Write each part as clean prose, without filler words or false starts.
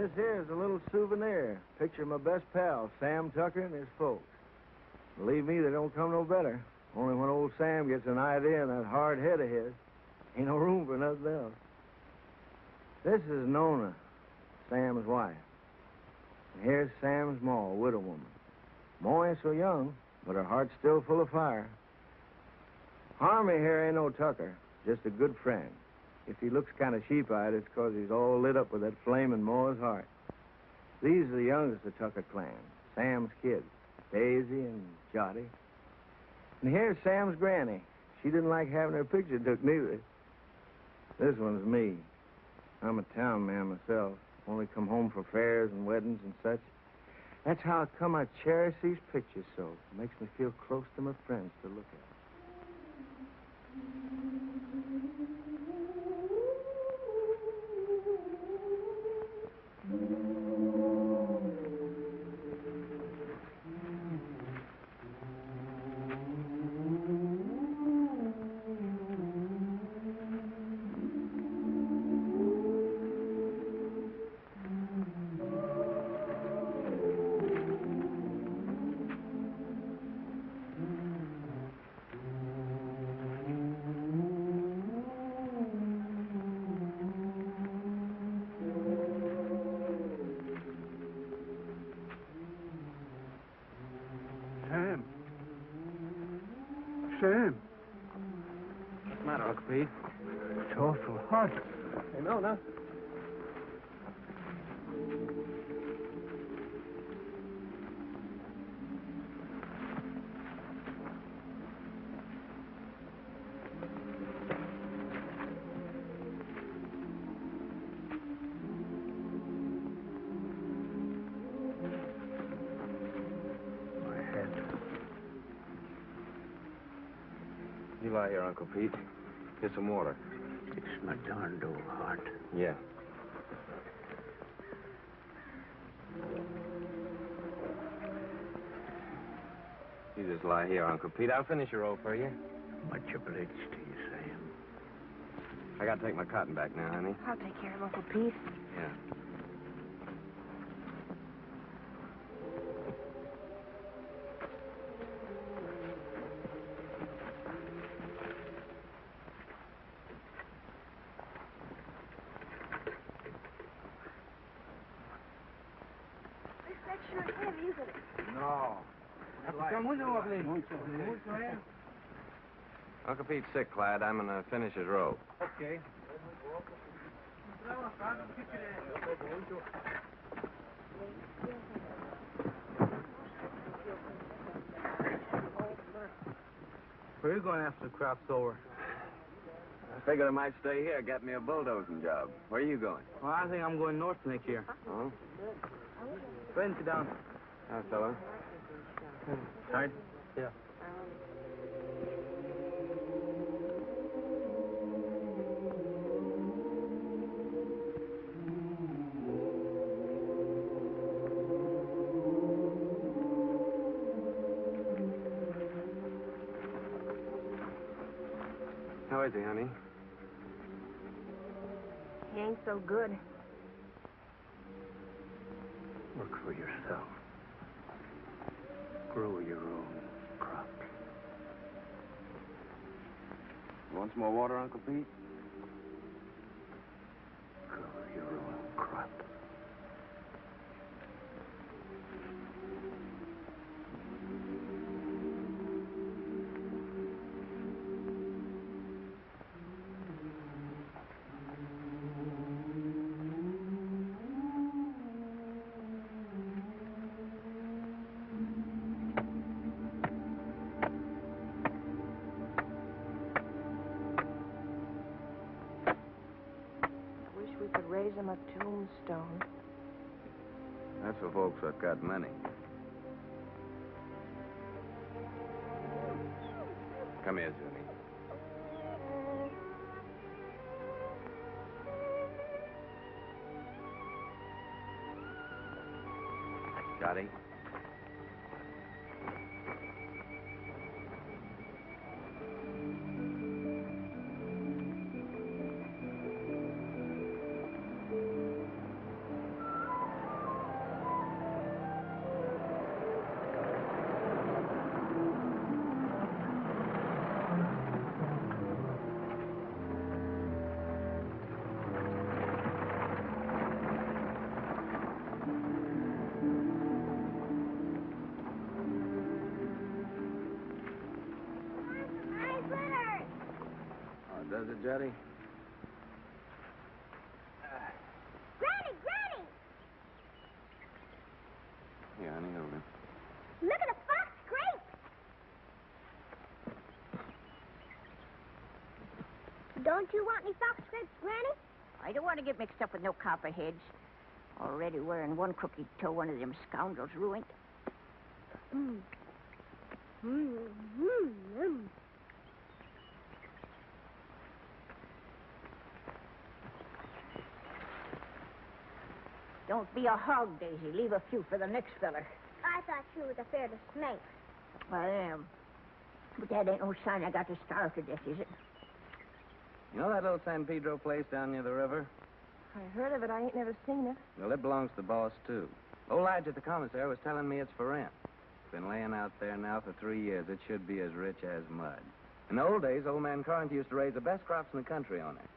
This here is a little souvenir. Picture of my best pal, Sam Tucker, and his folks. Believe me, they don't come no better. Only when old Sam gets an idea in that hard head of his, ain't no room for nothing else. This is Nona, Sam's wife. And here's Sam's ma, a widow woman. Ma ain't so young, but her heart's still full of fire. Harmy here ain't no Tucker, just a good friend. If he looks kind of sheep-eyed, it's 'cause he's all lit up with that flame in Ma's heart. These are the youngest of the Tucker clan, Sam's kids, Daisy and Jotty. And here's Sam's granny. She didn't like having her picture took neither. This one's me. I'm a town man myself. Only come home for fairs and weddings and such. That's how come I cherish these pictures so. It makes me feel close to my friends to look at. Sam. What's the matter, Uncle Pete? It's awful hot. Hey, Nona. You lie here, Uncle Pete. Get some water. It's my darned old heart. Yeah. You just lie here, Uncle Pete. I'll finish your roll for you. Much obliged to you, Sam. I gotta take my cotton back now, honey. I'll take care of Uncle Pete. Yeah. That's sure heavy, isn't it? No. Uncle Pete's sick, Clyde. I'm gonna finish his rope. Okay. Where are you going after the crop's over? I figured I might stay here, get me a bulldozing job. Where are you going? Well, I think I'm going north next year. Oh? Go ahead and sit down. Hi, fella. Hard? Yeah. How is he, honey? He ain't so good. Work for yourself. Grow your own crops. You want some more water, Uncle Pete? Grow your own crop. Raise him a tombstone. That's for folks that got money. Come here, Zuni. Johnny? Juddy. Granny, Granny! Yeah, honey, hold him. Look at the fox grape! Don't you want any fox grapes, Granny? I don't want to get mixed up with no copperheads. Already wearing one crooked toe one of them scoundrels ruined. Mmm. Mmm. Mmm. Mmm. Don't be a hog, Daisy. Leave a few for the next feller. I thought you was afraid of snakes. I am. But that ain't no sign I got to starve to death, is it? You know that little San Pedro place down near the river? I heard of it. I ain't never seen it. Well, it belongs to the boss, too. Old Elijah, the commissary, was telling me it's for rent. It's been laying out there now for 3 years. It should be as rich as mud. In the old days, old man Corinth used to raise the best crops in the country on it.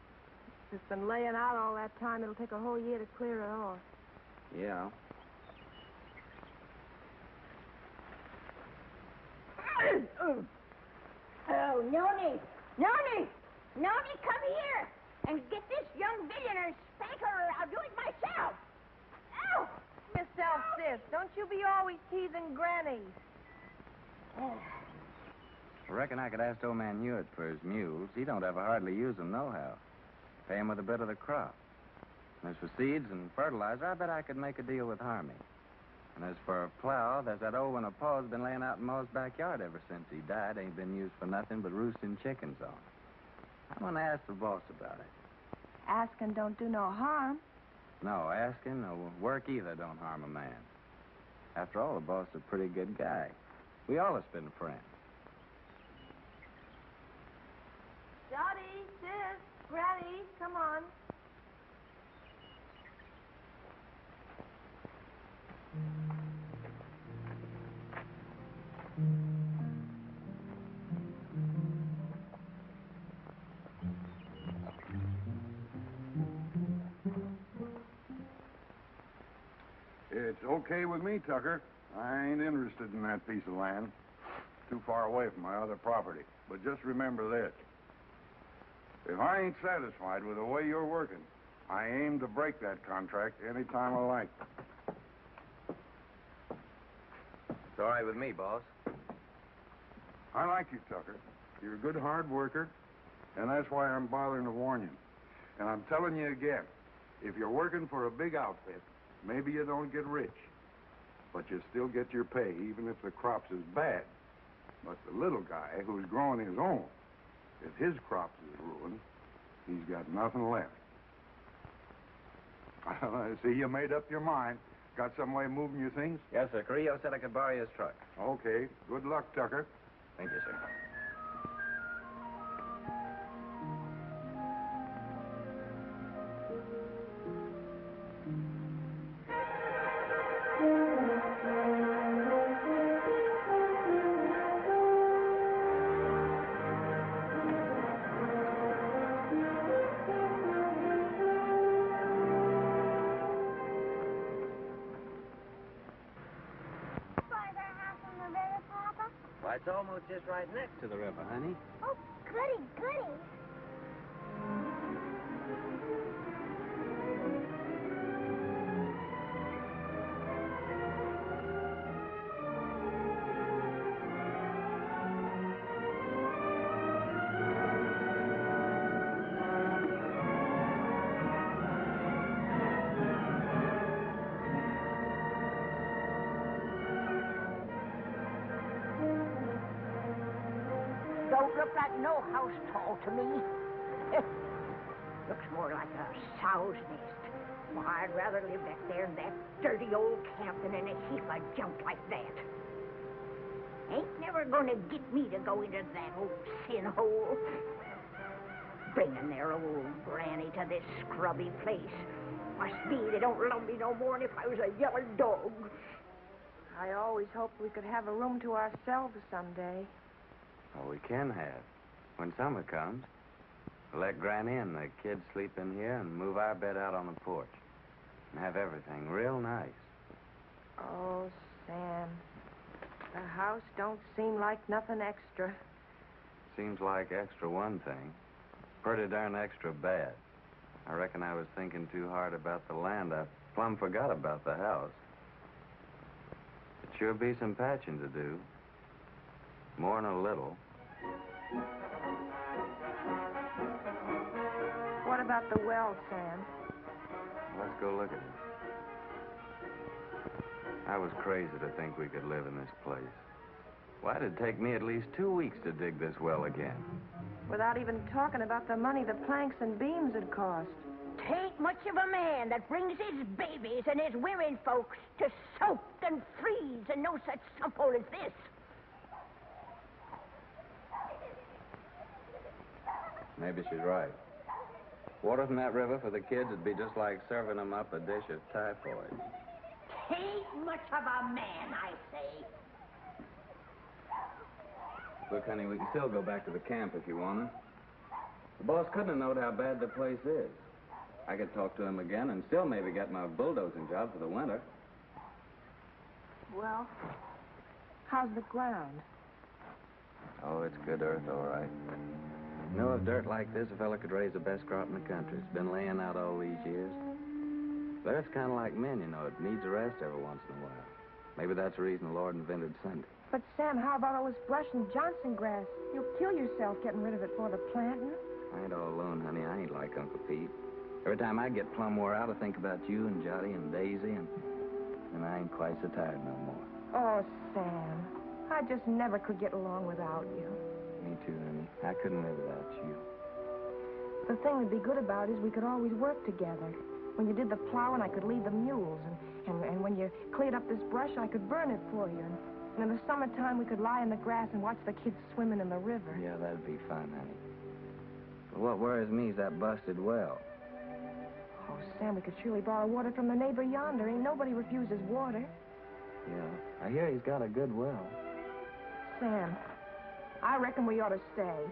It's been laying out all that time. It'll take a whole year to clear it off. Yeah. Oh, Noni! Noni! Noni, come here and get this young billionaire spanker or I'll do it myself. Ow! Yourself, sis. Don't you be always teasing Granny. I reckon I could ask old man Hewitt for his mules. He don't ever hardly use them nohow. Pay him with a bit of the crop. And as for seeds and fertilizer, I bet I could make a deal with Harmy. And as for a plow, there's that old one of Paul's been laying out in Ma's backyard ever since he died. Ain't been used for nothing but roosting chickens on. I'm going to ask the boss about it. Asking don't do no harm. No, asking or work either don't harm a man. After all, the boss is a pretty good guy. We all have been friends. Dottie, sis, Granny, come on. It's okay with me, Tucker. I ain't interested in that piece of land. Too far away from my other property. But just remember this. If I ain't satisfied with the way you're working, I aim to break that contract any time I like. It's all right with me, boss. I like you, Tucker. You're a good hard worker, and that's why I'm bothering to warn you. And I'm telling you again, if you're working for a big outfit, maybe you don't get rich, but you still get your pay, even if the crops is bad. But the little guy who's growing his own, if his crops is ruined, he's got nothing left. I see you made up your mind. Got some way of moving your things? Yes, sir. Carrillo said I could borrow his truck. Okay. Good luck, Tucker. Thank you, sir. Why, it's almost just right next to the river, honey. Oh, goody, goody. Don't look like no house tall to me. Looks more like a sow's nest. Well, I'd rather live back there in that dirty old camp than in a heap of junk like that. Ain't never gonna get me to go into that old sin hole. Bringing their old granny to this scrubby place. Must be they don't love me no more than if I was a yellow dog. I always hoped we could have a room to ourselves someday. Oh, we can have. When summer comes, we'll let Granny and the kids sleep in here and move our bed out on the porch. And have everything real nice. Oh, Sam. The house don't seem like nothing extra. Seems like extra one thing. pretty darn extra bad. I reckon I was thinking too hard about the land. I plumb forgot about the house. It sure be some patching to do. More than a little. What about the well, Sam? Let's go look at it. I was crazy to think we could live in this place. Why did it take me at least 2 weeks to dig this well again? Without even talking about the money the planks and beams had cost. Tain't much of a man that brings his babies and his women folks to soak and freeze and no such sump-hole as this. Maybe she's right. Water from that river for the kids would be just like serving them up a dish of typhoid. Tain't much of a man, I say. Look, honey, we can still go back to the camp if you want to. The boss couldn't have known how bad the place is. I could talk to him again and still maybe get my bulldozing job for the winter. Well, how's the ground? Oh, it's good earth, all right. You know, if dirt like this, a fella could raise the best crop in the country. It's been laying out all these years. But it's kind of like men, you know. It needs a rest every once in a while. Maybe that's the reason the Lord invented Sunday. But, Sam, how about all this brush and Johnson grass? You'll kill yourself getting rid of it for the planting. I ain't all alone, honey. I ain't like Uncle Pete. Every time I get plumb wore out, I think about you and Jotty and Daisy, and I ain't quite so tired no more. Oh, Sam, I just never could get along without you. Me too, honey. I couldn't live without you. The thing that'd be good about it is we could always work together. When you did the plowing, I could lead the mules, and when you cleared up this brush, I could burn it for you. And in the summertime, we could lie in the grass and watch the kids swimming in the river. Yeah, that'd be fun, honey. But what worries me is that busted well. Oh, Sam, we could surely borrow water from the neighbor yonder. Ain't nobody refuses water. Yeah, I hear he's got a good well. Sam, I reckon we ought to stay.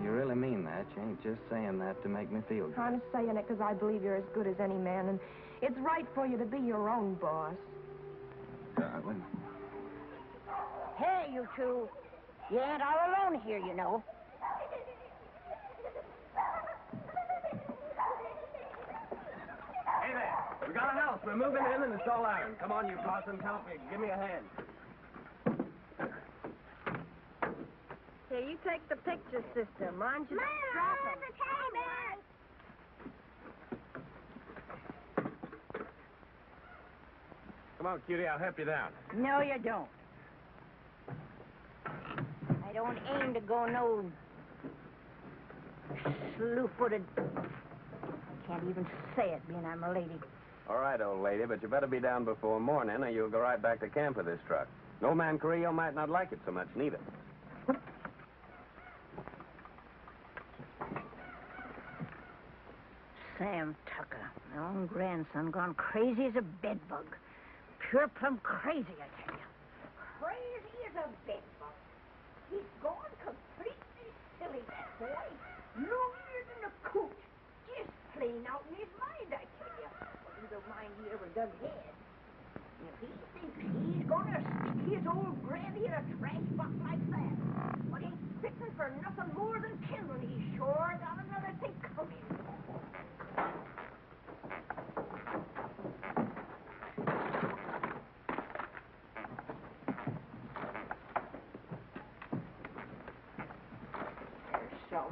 You really mean that? You ain't just saying that to make me feel good. I'm saying it because I believe you're as good as any man, and it's right for you to be your own boss. Darling. Hey, you two. You ain't all alone here, you know. Hey there. We got a house. We're moving in and it's all iron. Come on, you Carson. Help me. Give me a hand. Here, you take the picture, sister. Mind you don't drop 'em. Come on, cutie. I'll help you down. No, you don't. I don't aim to go no slew-footed. I can't even say it, being I'm a lady. All right, old lady, but you better be down before morning or you'll go right back to camp with this truck. No man Carrillo might not like it so much, neither. Sam Tucker, my own grandson, gone crazy as a bedbug. Pure plumb crazy, I tell you. Crazy as a bedbug. He's gone completely silly, that boy. Longer than a coot. Just plain out in his mind, I tell you. Well, you don't mind he ever done had. If he thinks he's gonna stick his old granny in a trash box like that, but he's fitting for nothing more than kindling. He's sure got another thing coming.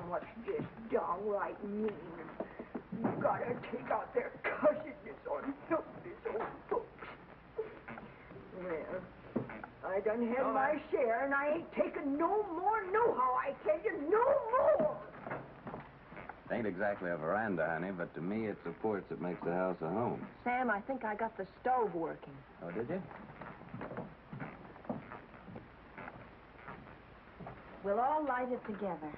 What's just downright mean. You gotta take out their cussedness on some of these old folks. Well, I done had my share, and I ain't taking no more nohow, I tell you, no more! It ain't exactly a veranda, honey, but to me it's the porch that makes the house a home. Sam, I think I got the stove working. Oh, did you? We'll all light it together.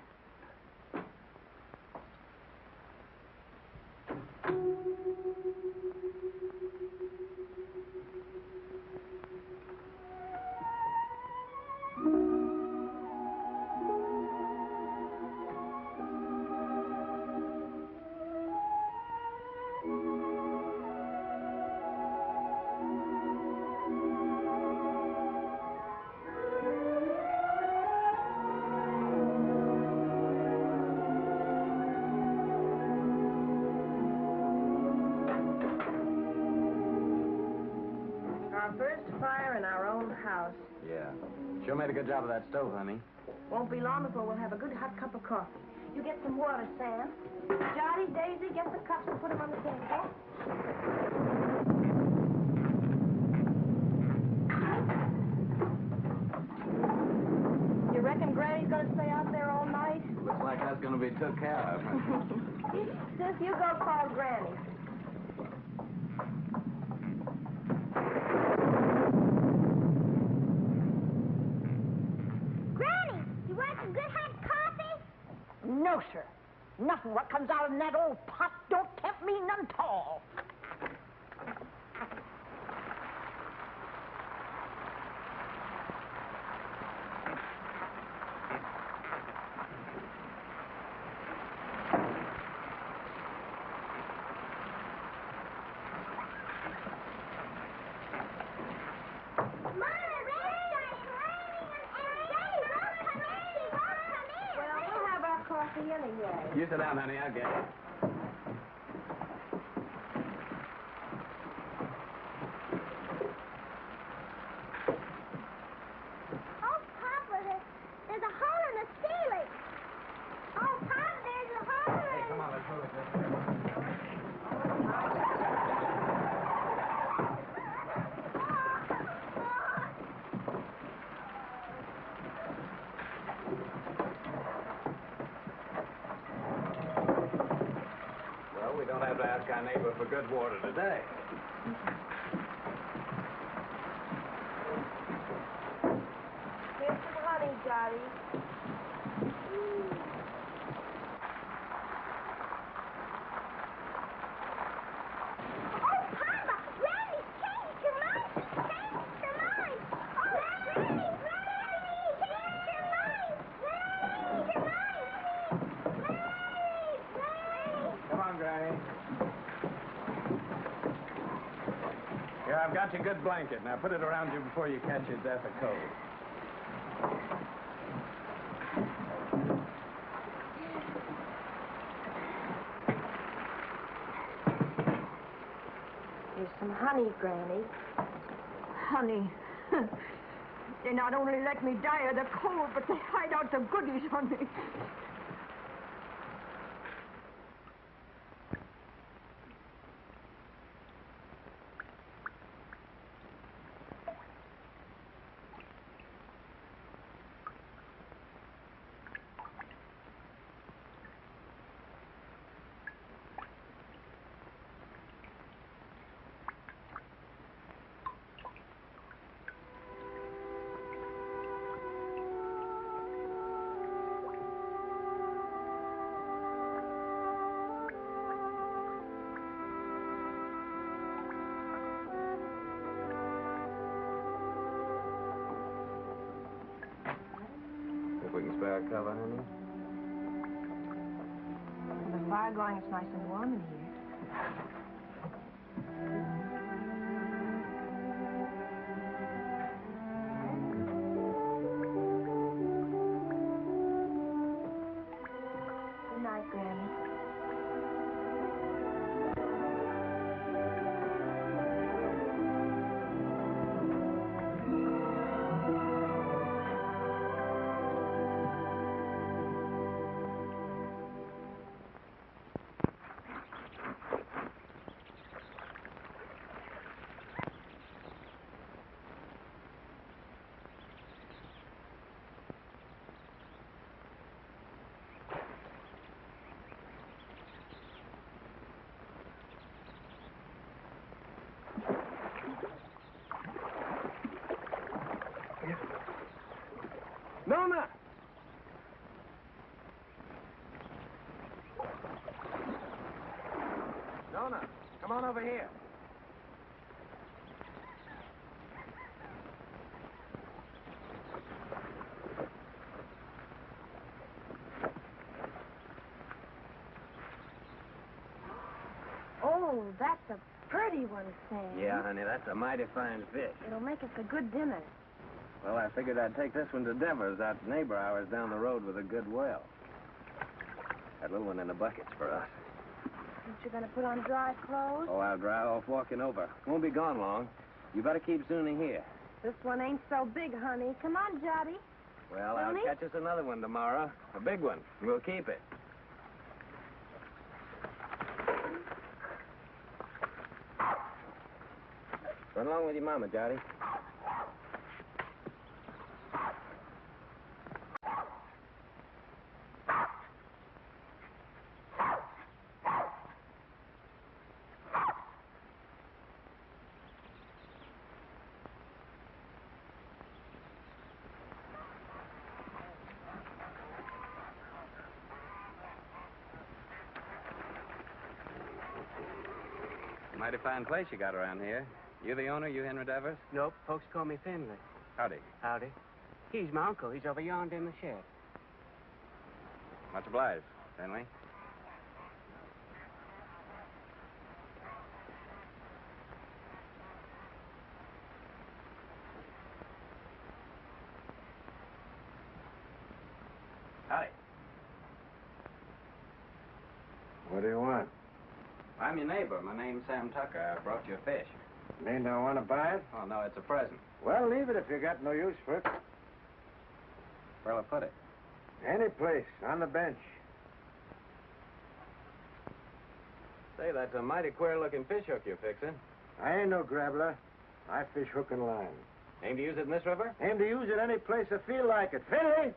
first fire in our own house. Yeah. Sure made a good job of that stove, honey. Won't be long before we'll have a good hot cup of coffee. You get some water, Sam. Johnny, Daisy, get the cups and put them on the table. You reckon Granny's gonna stay out there all night? Looks like that's gonna be took care of. Sis, you go call Granny. Granny, you want some good hot coffee? No, sir. Nothing what comes out of that old pot don't tempt me none at all. Well, we'll have our coffee anyway. You sit down, honey. I'll get it. Oh, Papa, there's a hole in the ceiling. Oh, Papa, there's a hole in Come on, let's move it this way. Well, we don't have to ask our neighbor for good water today. Here's some honey, Johnny. Oh, Papa, Granny's changed her mind. Changed her mind. Oh, Granny, changed her mind. Changed her mind. Come on, Granny. Here, I've got your good blanket. Now put it around you before you catch your death of cold. Here's some honey, Granny. Honey, they not only let me die of the cold, but they hide out the goodies on me. If we can spare a cover, honey. With the fire going, it's nice and warm in here. Good night, Granny. Nona! Nona, come on over here. Oh, that's a pretty one, Sam. Yeah, honey, that's a mighty fine fish. It'll make us a good dinner. Well, I figured I'd take this one to Devers, that neighbor of ours down the road with a good well. That little one in the bucket's for us. Aren't you going to put on dry clothes? Oh, I'll dry off walking over. Won't be gone long. You better keep Zuni here. This one ain't so big, honey. Come on, Jotty. Well, Zuni? I'll catch us another one tomorrow. A big one. We'll keep it. Run along with your mama, Jotty. Mighty fine place you got around here. You the owner, you Henry Devers? Nope, folks call me Finley. Howdy. Howdy. He's my uncle. He's over yonder in the shed. Much obliged, Finley. Howdy. What do you want? I'm your neighbor. My name's Sam Tucker. I brought you a fish. Mean don't want to buy it? Oh, no, it's a present. Well, leave it if you got no use for it. Where'll I put it? Any place, on the bench. Say, that's a mighty queer-looking fish hook you're fixing. I ain't no grabbler. I fish hook and line. Aim to use it in this river? Aim to use it any place I feel like it. Finley!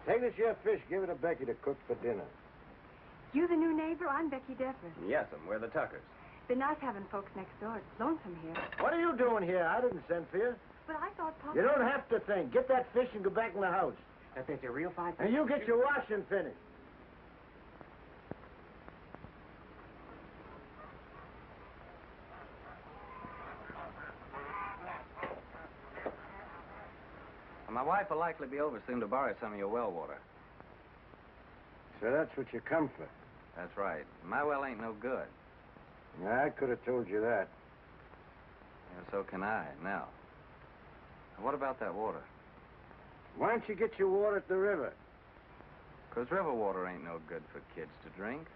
Take this here fish, give it to Becky to cook for dinner. You the new neighbor? I'm Becky Devers. Yes'm, we're the Tuckers. Been nice having folks next door. It's lonesome here. What are you doing here? I didn't send for you. But I thought Papa... You don't have to think. Get that fish and go back in the house. That fish a real fine fish? And you get your washing finished. My wife will likely be over soon to borrow some of your well water. So that's what you come for. That's right. My well ain't no good. Yeah, I could have told you that. Yeah, so can I, now. What about that water? Why don't you get your water at the river? 'Cause river water ain't no good for kids to drink.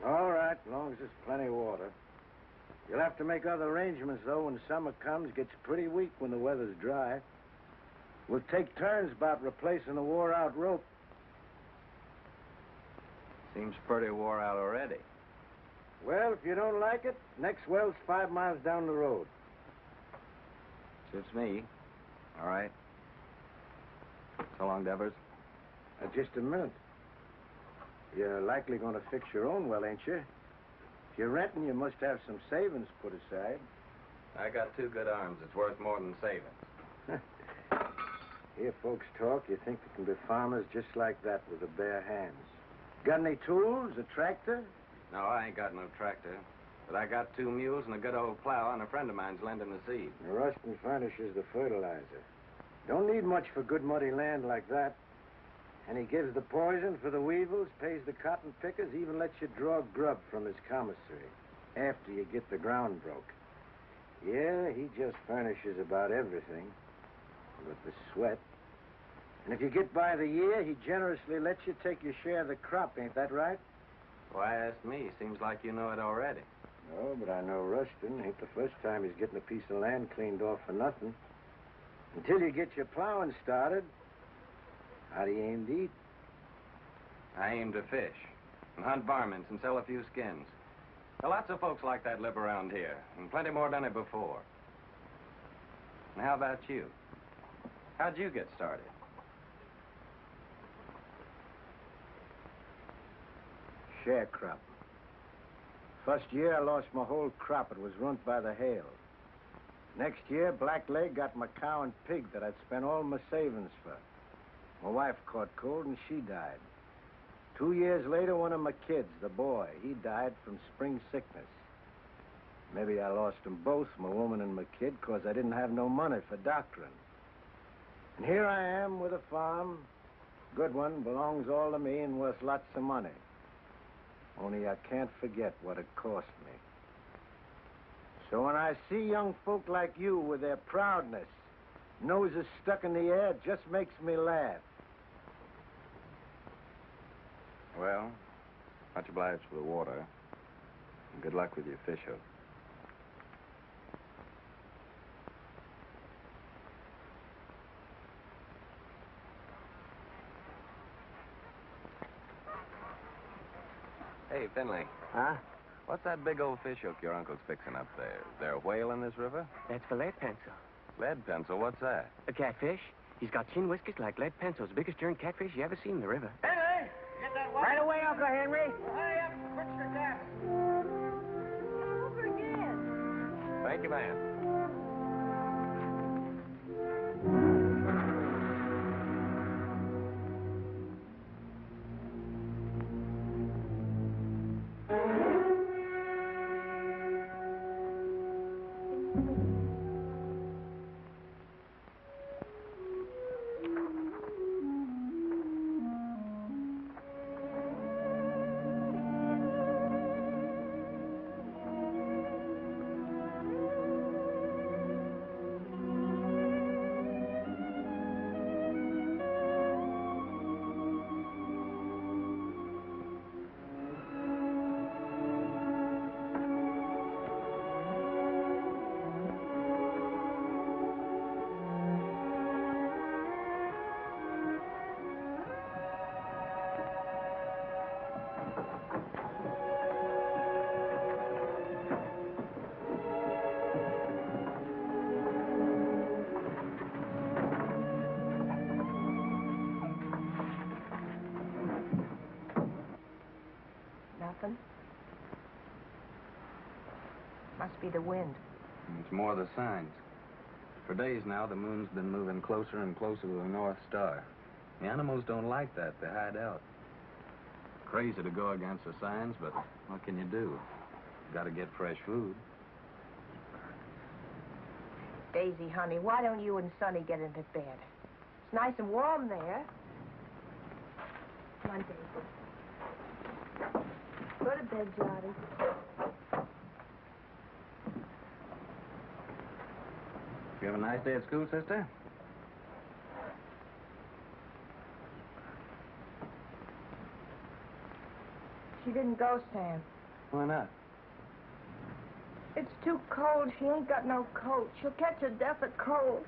All right, as long as there's plenty of water. You'll have to make other arrangements, though, when summer comes. Gets pretty weak when the weather's dry. We'll take turns about replacing the wore-out rope. Seems pretty wore out already. Well, if you don't like it, next well's 5 miles down the road. Suits me. All right. So long, Devers. Just a minute. You're likely going to fix your own well, ain't you? If you're renting, you must have some savings put aside. I got 2 good arms. It's worth more than savings. Hear folks talk, you think they can be farmers just like that with their bare hands. Got any tools, a tractor? No, I ain't got no tractor. But I got 2 mules and a good old plow, and a friend of mine's lending the seed. The Rustin furnishes the fertilizer. Don't need much for good muddy land like that. And he gives the poison for the weevils, pays the cotton pickers, even lets you draw grub from his commissary after you get the ground broke. Yeah, he just furnishes about everything but the sweat. And if you get by the year, he generously lets you take your share of the crop. Ain't that right? Why ask me? Seems like you know it already. No, but I know Rustin. Ain't the first time he's getting a piece of land cleaned off for nothing. Until you get your plowing started, how do you aim to eat? I aim to fish and hunt varmints and sell a few skins. There are lots of folks like that live around here, and plenty more done it before. And how about you? How'd you get started? Sharecrop. First year, I lost my whole crop. It was ruined by the hail. Next year, Blackleg got my cow and pig that I'd spent all my savings for. My wife caught cold and she died. 2 years later, one of my kids, the boy, he died from spring sickness. Maybe I lost them both, my woman and my kid, 'cause I didn't have no money for doctoring. And here I am with a farm. Good one, belongs all to me and worth lots of money. Only I can't forget what it cost me. So when I see young folk like you with their proudness, noses stuck in the air, it just makes me laugh. Well, much obliged for the water. And good luck with your fish hook. Hey, Finley. Huh? What's that big old fish hook your uncle's fixing up there? Is there a whale in this river? That's for lead pencil. Lead pencil? What's that? A catfish. He's got chin whiskers like lead pencils. Biggest darn catfish you ever seen in the river. Henry, get that water. Right away, Uncle Henry. Well, hurry up and fix your cabin. Over again. Thank you, man. Nothing. Must be the wind. It's more the signs. For days now, the moon's been moving closer and closer to the North Star. The animals don't like that. They hide out. Crazy to go against the signs, but what can you do? Got to get fresh food. Daisy, honey, why don't you and Sonny get into bed? It's nice and warm there. Come on, Daisy. Go to bed, Johnny. You have a nice day at school, sister? She didn't go, Sam. Why not? It's too cold. She ain't got no coat. She'll catch a death of cold.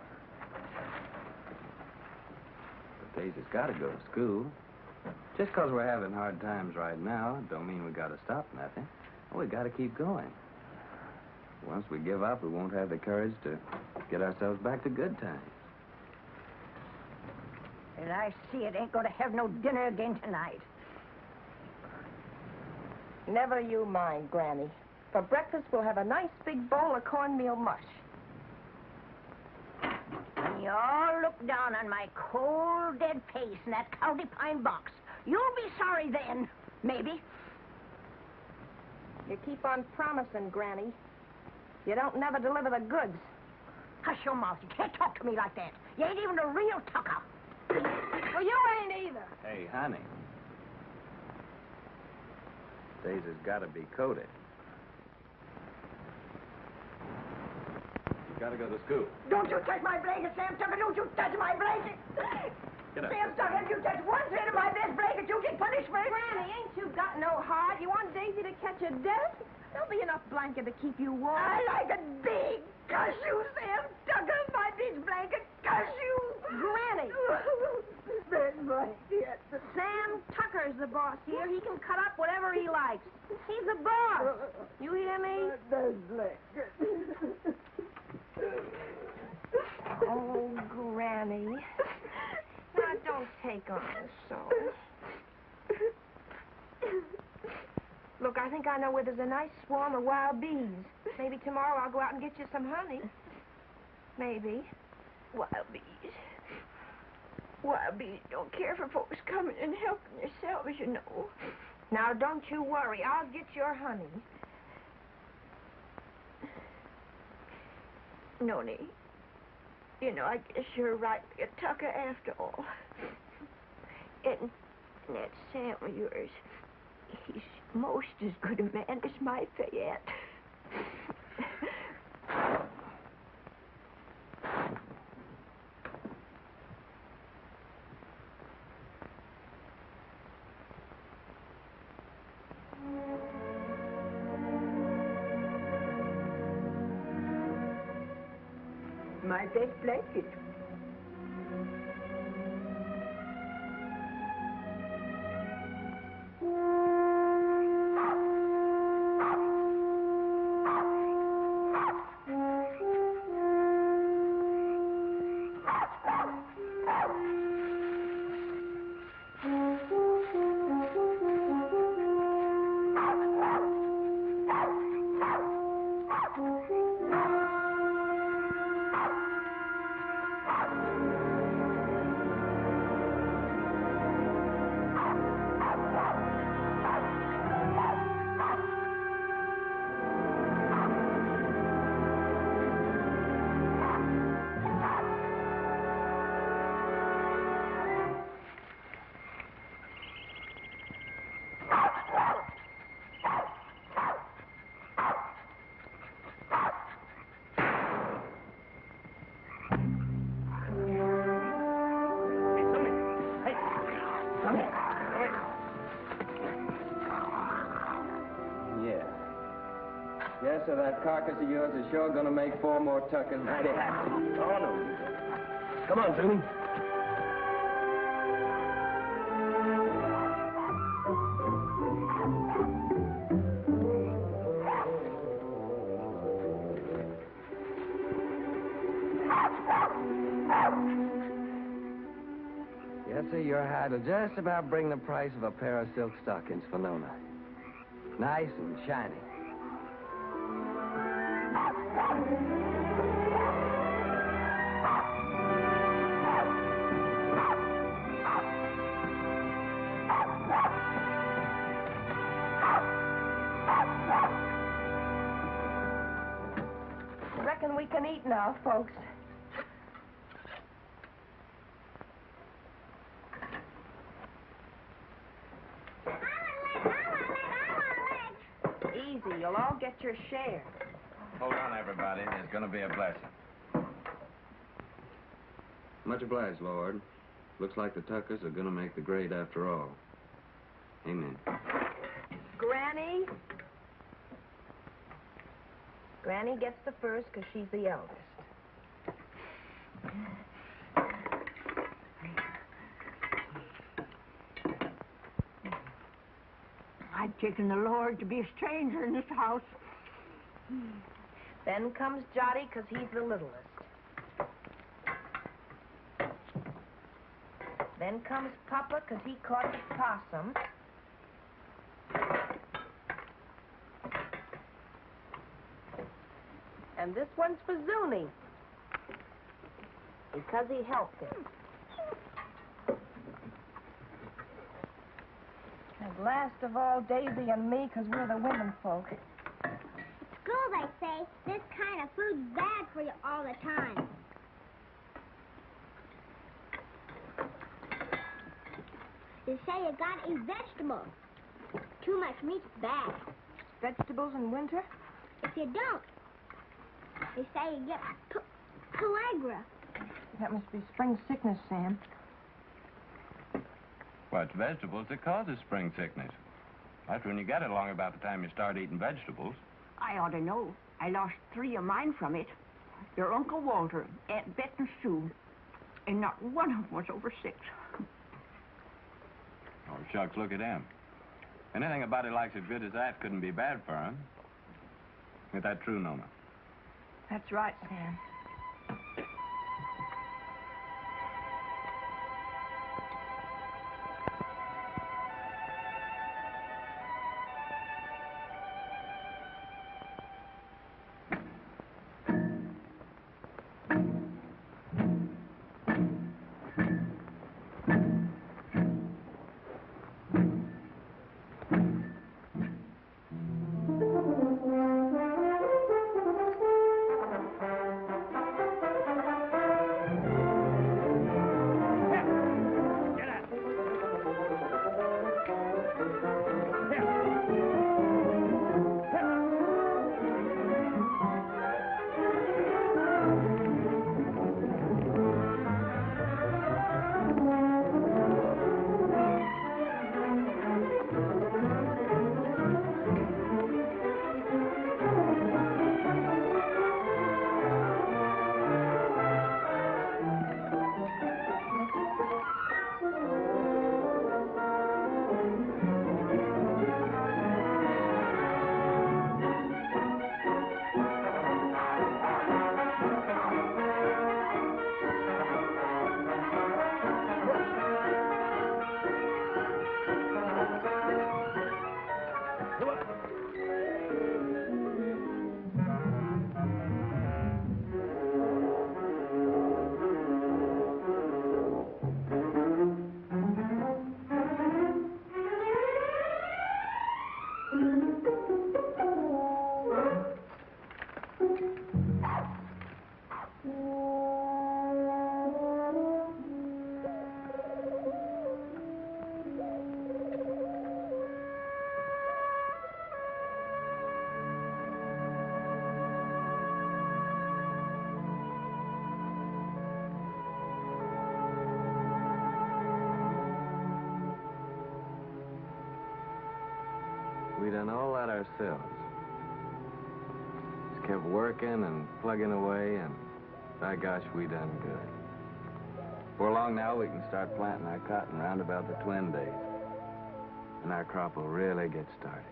But Daisy's got to go to school. Just 'cause we're having hard times right now, don't mean we got to stop nothing. We got to keep going. Once we give up, we won't have the courage to get ourselves back to good times. And I see it ain't going to have no dinner again tonight. Never you mind, Granny. For breakfast, we'll have a nice big bowl of cornmeal mush. When you all look down on my cold, dead face in that county pine box, you'll be sorry then, maybe. You keep on promising, Granny. You don't never deliver the goods. Hush your mouth. You can't talk to me like that. You ain't even a real tucker. Well, you ain't either. Hey, honey. Daisy's got to be coated. You got to go to school. Don't you touch my blanket, Sam Tucker. Don't you touch my blanket. Get up. Sam Tucker, if you touch one thread of my best blanket, you get punishment. Granny, ain't you got no heart? You want Daisy to catch a death? There'll be enough blanket to keep you warm. I like it big. Cuss you, Sam Tucker. My big blanket. Cuss you. Granny. Big blanket. Sam Tucker's the boss here. He can cut up whatever he likes. He's the boss. You hear me? Big blanket. Oh, Granny. Now, don't take on so. Look, I think I know where there's a nice swarm of wild bees. Maybe tomorrow I'll go out and get you some honey. Maybe. Wild bees. Wild bees don't care for folks coming and helping themselves, you know. Now, don't you worry. I'll get your honey. Noni, you know, I guess you're right, a Tucker after all. And that Sam of yours, he's most as good a man as my Fayette. My best blanket. Yes, sir, that carcass of yours is sure gonna make 4 more tuckers mighty happy. Oh, no, you don't. Come on, Tony. Yes, sir, your hide will just about bring the price of a pair of silk stockings for Nona. Nice and shiny. Reckon we can eat now, folks. Easy, you'll all get your share. Hold on, everybody. There's going to be a blessing. Much obliged, Lord. Looks like the Tuckers are going to make the grade after all. Amen. Granny? Granny gets the first because she's the eldest. I've taken the Lord to be a stranger in this house. Then comes Jotty because he's the littlest. Then comes Papa because he caught the possum. And this one's for Zuni because he helped him. And last of all, Daisy and me because we're the women folk. School, they say, this kind of food's bad for you all the time. They say you gotta eat vegetables. Too much meat's bad. Vegetables in winter? If you don't, they say you get pellagra. That must be spring sickness, Sam. Well, it's vegetables that causes spring sickness. That's when you get it along about the time you start eating vegetables. I ought to know. I lost 3 of mine from it. Your Uncle Walter, Aunt Bet and Sue. And not one of them was over 6. Oh, shucks, look at him. Anything a body likes as good as that couldn't be bad for him. Is that true, Nona? That's right, Sam. we done all that ourselves. Just kept working and plugging away, and by gosh, we done good. Before long now, we can start planting our cotton round about the Twin Days. And our crop will really get started.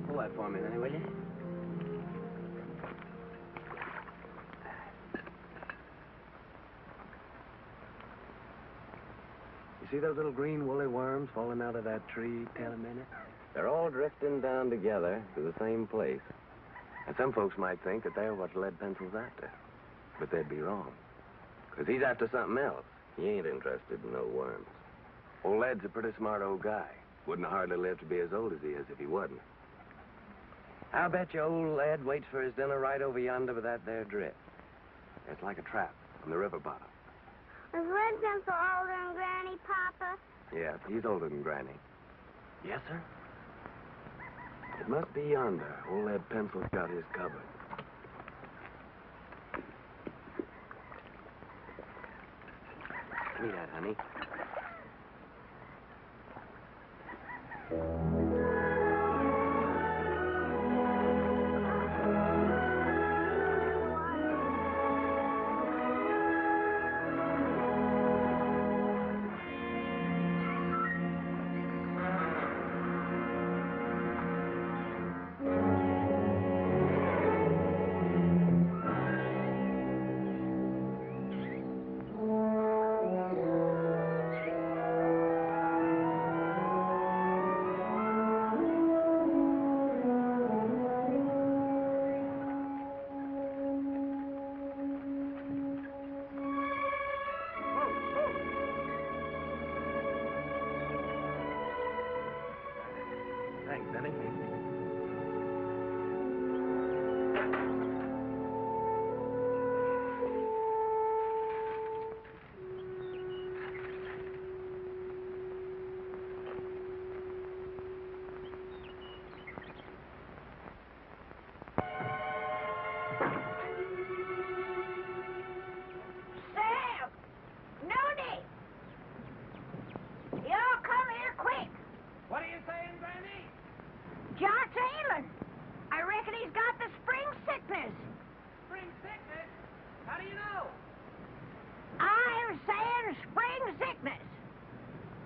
Pull that for me, honey, will you? You see those little green woolly worms falling out of that tree, Tail a minute? They're all drifting down together to the same place. And some folks might think that they're what Lead Pencil's after. But they'd be wrong. Because he's after something else. He ain't interested in no worms. Old Lead's a pretty smart old guy. Wouldn't hardly live to be as old as he is if he wasn't. I'll bet you old Lead waits for his dinner right over yonder with that there drift. It's like a trap on the river bottom. Is Lead Pencil older than Granny, Papa? Yeah, he's older than Granny. Yes, sir? It must be yonder. Old Lead Pencil's got his covered. Give me that, honey. Thanks, honey. Sam! Nooney! Y'all come here quick. What are you saying, Granny? John's ailing. I reckon he's got the spring sickness. Spring sickness? How do you know? I'm saying spring sickness.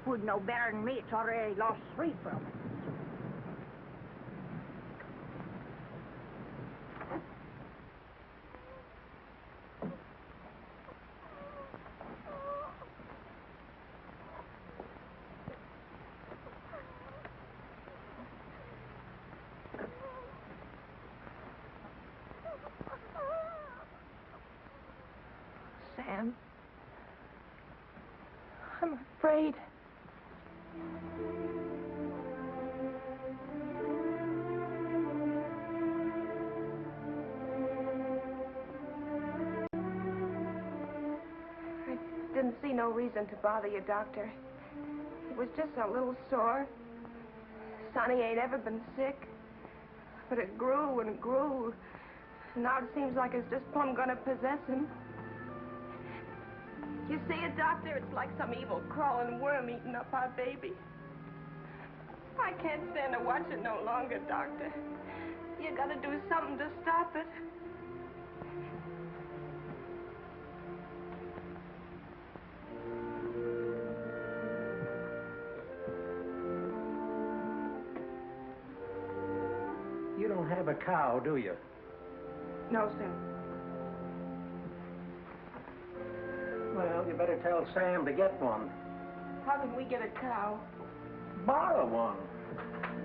Would know better than me. It's already lost 3 from it. Sam. I'm afraid. I didn't see no reason to bother you, Doctor. It was just a little sore. Sonny ain't ever been sick. But it grew and grew. Now it seems like it's just plumb gonna possess him. You see it, Doctor? It's like some evil crawling worm eating up our baby. I can't stand to watch it no longer, Doctor. You gotta do something to stop it. You don't have a cow, do you? No, sir. Well, you better tell Sam to get one. How can we get a cow? Borrow one.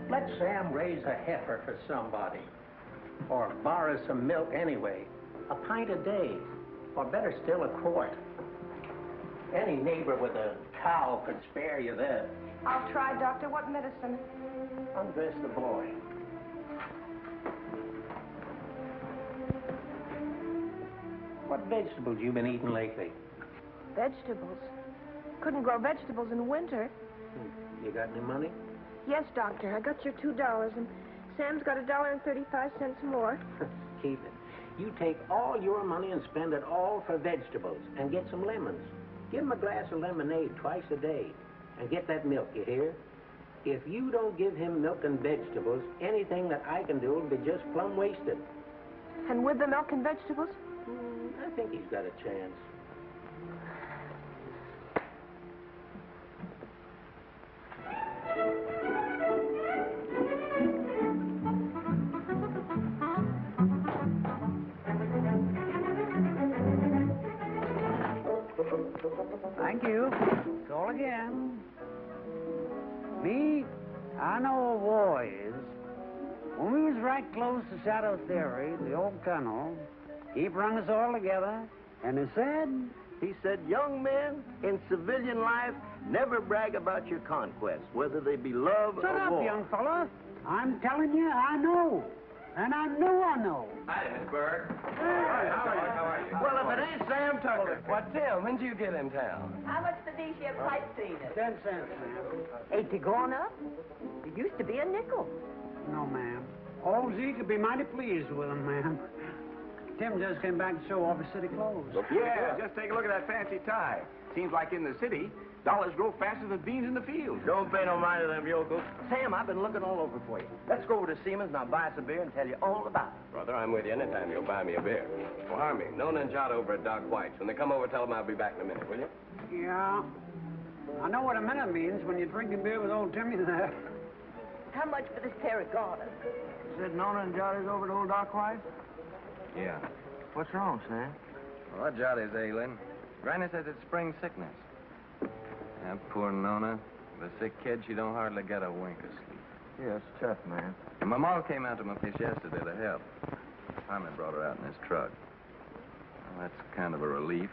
Let Sam raise a heifer for somebody. Or borrow some milk anyway. A pint a day. Or better still, a quart. Any neighbor with a cow could spare you that. I'll try, Doctor. What medicine? Undress the boy. What vegetables you been eating lately? Vegetables? Couldn't grow vegetables in winter. You got any money? Yes, Doctor. I got your $2, and Sam's got $1.35 more. Keep it. You take all your money and spend it all for vegetables and get some lemons. Give him a glass of lemonade twice a day. And get that milk, you hear? If you don't give him milk and vegetables, anything that I can do will be just plumb wasted. And with the milk and vegetables? I think he's got a chance. Thank you. Call again. Me, I know a war is. When we was right close to Shadow Theory, the old colonel, he brung us all together, and he said, young men in civilian life never brag about your conquests, whether they be love Shut or up, war. young fella. I'm telling you, I know. And I know. Hi, Miss Berg. Hey, how are you? Well, if it ain't Sam Tucker. What, Tim? When'd you get in town? How much for these here pipe cleaners? 10 cents, ma'am. Ain't they gone up? It used to be a nickel. No, ma'am. Old Z could be mighty pleased with them, ma'am. Tim just came back to show off his city clothes. Yeah, just take a look at that fancy tie. Seems like in the city, dollars grow faster than beans in the field. Don't pay no mind to them yokels. Sam, I've been looking all over for you. Let's go over to Seaman's and I'll buy us a beer and tell you all about it. Brother, I'm with you anytime you'll buy me a beer. Well, Harmy, Nona and Jot over at Doc White's. When they come over, tell them I'll be back in a minute, will you? Yeah. I know what a minute means when you're drinking beer with old Timmy there. How much for this pair of garters? Said Nona and Johnny's over to old Doc White? Yeah. What's wrong, Sam? Well, Johnny's ailing. Granny says it's spring sickness. That poor Nona. The sick kid, she don't hardly get a wink of sleep. Yeah, it's tough, man. And my mom came out to my place yesterday to help. Harmon brought her out in his truck. Well, that's kind of a relief.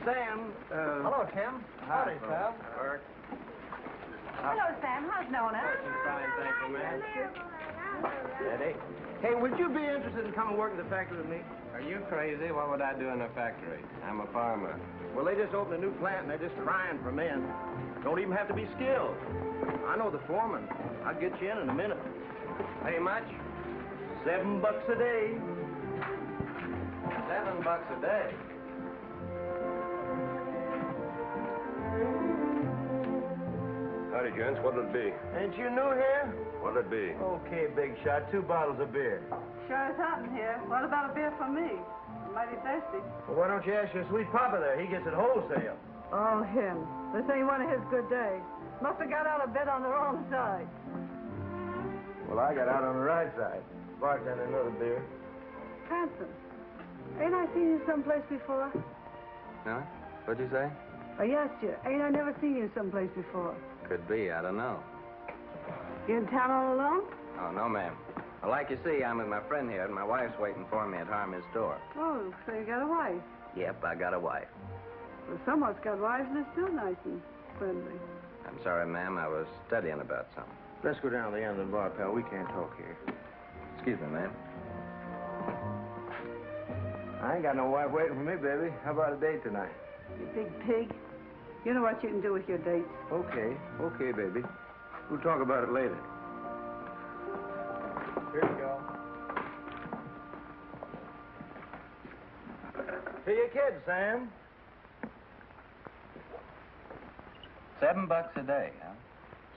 Sam, Hello, Tim. Howdy, Sam. Berg. Hello, Sam. How's Nona? Fine, thank you, ma'am. Eddie. Hey, would you be interested in coming work in the factory with me? Are you crazy? What would I do in a factory? I'm a farmer. Well, they just opened a new plant, and they're just crying for men. Don't even have to be skilled. I know the foreman. I'll get you in a minute. Pay much? $7 a day. $7 a day. Howdy, gents. What'll it be? Ain't you new here? What'll it be? Okay, big shot. 2 bottles of beer. Sure is hot in here. What about a beer for me? I'm mighty thirsty. Well, why don't you ask your sweet papa there? He gets it wholesale. Oh, him. This ain't one of his good days. Must have got out of bed on the wrong side. Well, I got out on the right side. Bartender, another beer. Hanson, ain't I seen you someplace before? Huh? What'd you say? I asked you, ain't I never seen you someplace before? Could be. I don't know. You in town all alone? Oh, no, ma'am. Well, like you see, I'm with my friend here, and my wife's waiting for me at Harmy's store. Oh, so you got a wife. Yep, I got a wife. Well, some of us got wives and they're still nice and friendly. I'm sorry, ma'am. I was studying about something. Let's go down to the end of the bar, pal. We can't talk here. Excuse me, ma'am. I ain't got no wife waiting for me, baby. How about a date tonight? You big pig. You know what you can do with your dates. Okay. Okay, baby. We'll talk about it later. Here you go. To your kids, Sam. $7 a day, huh?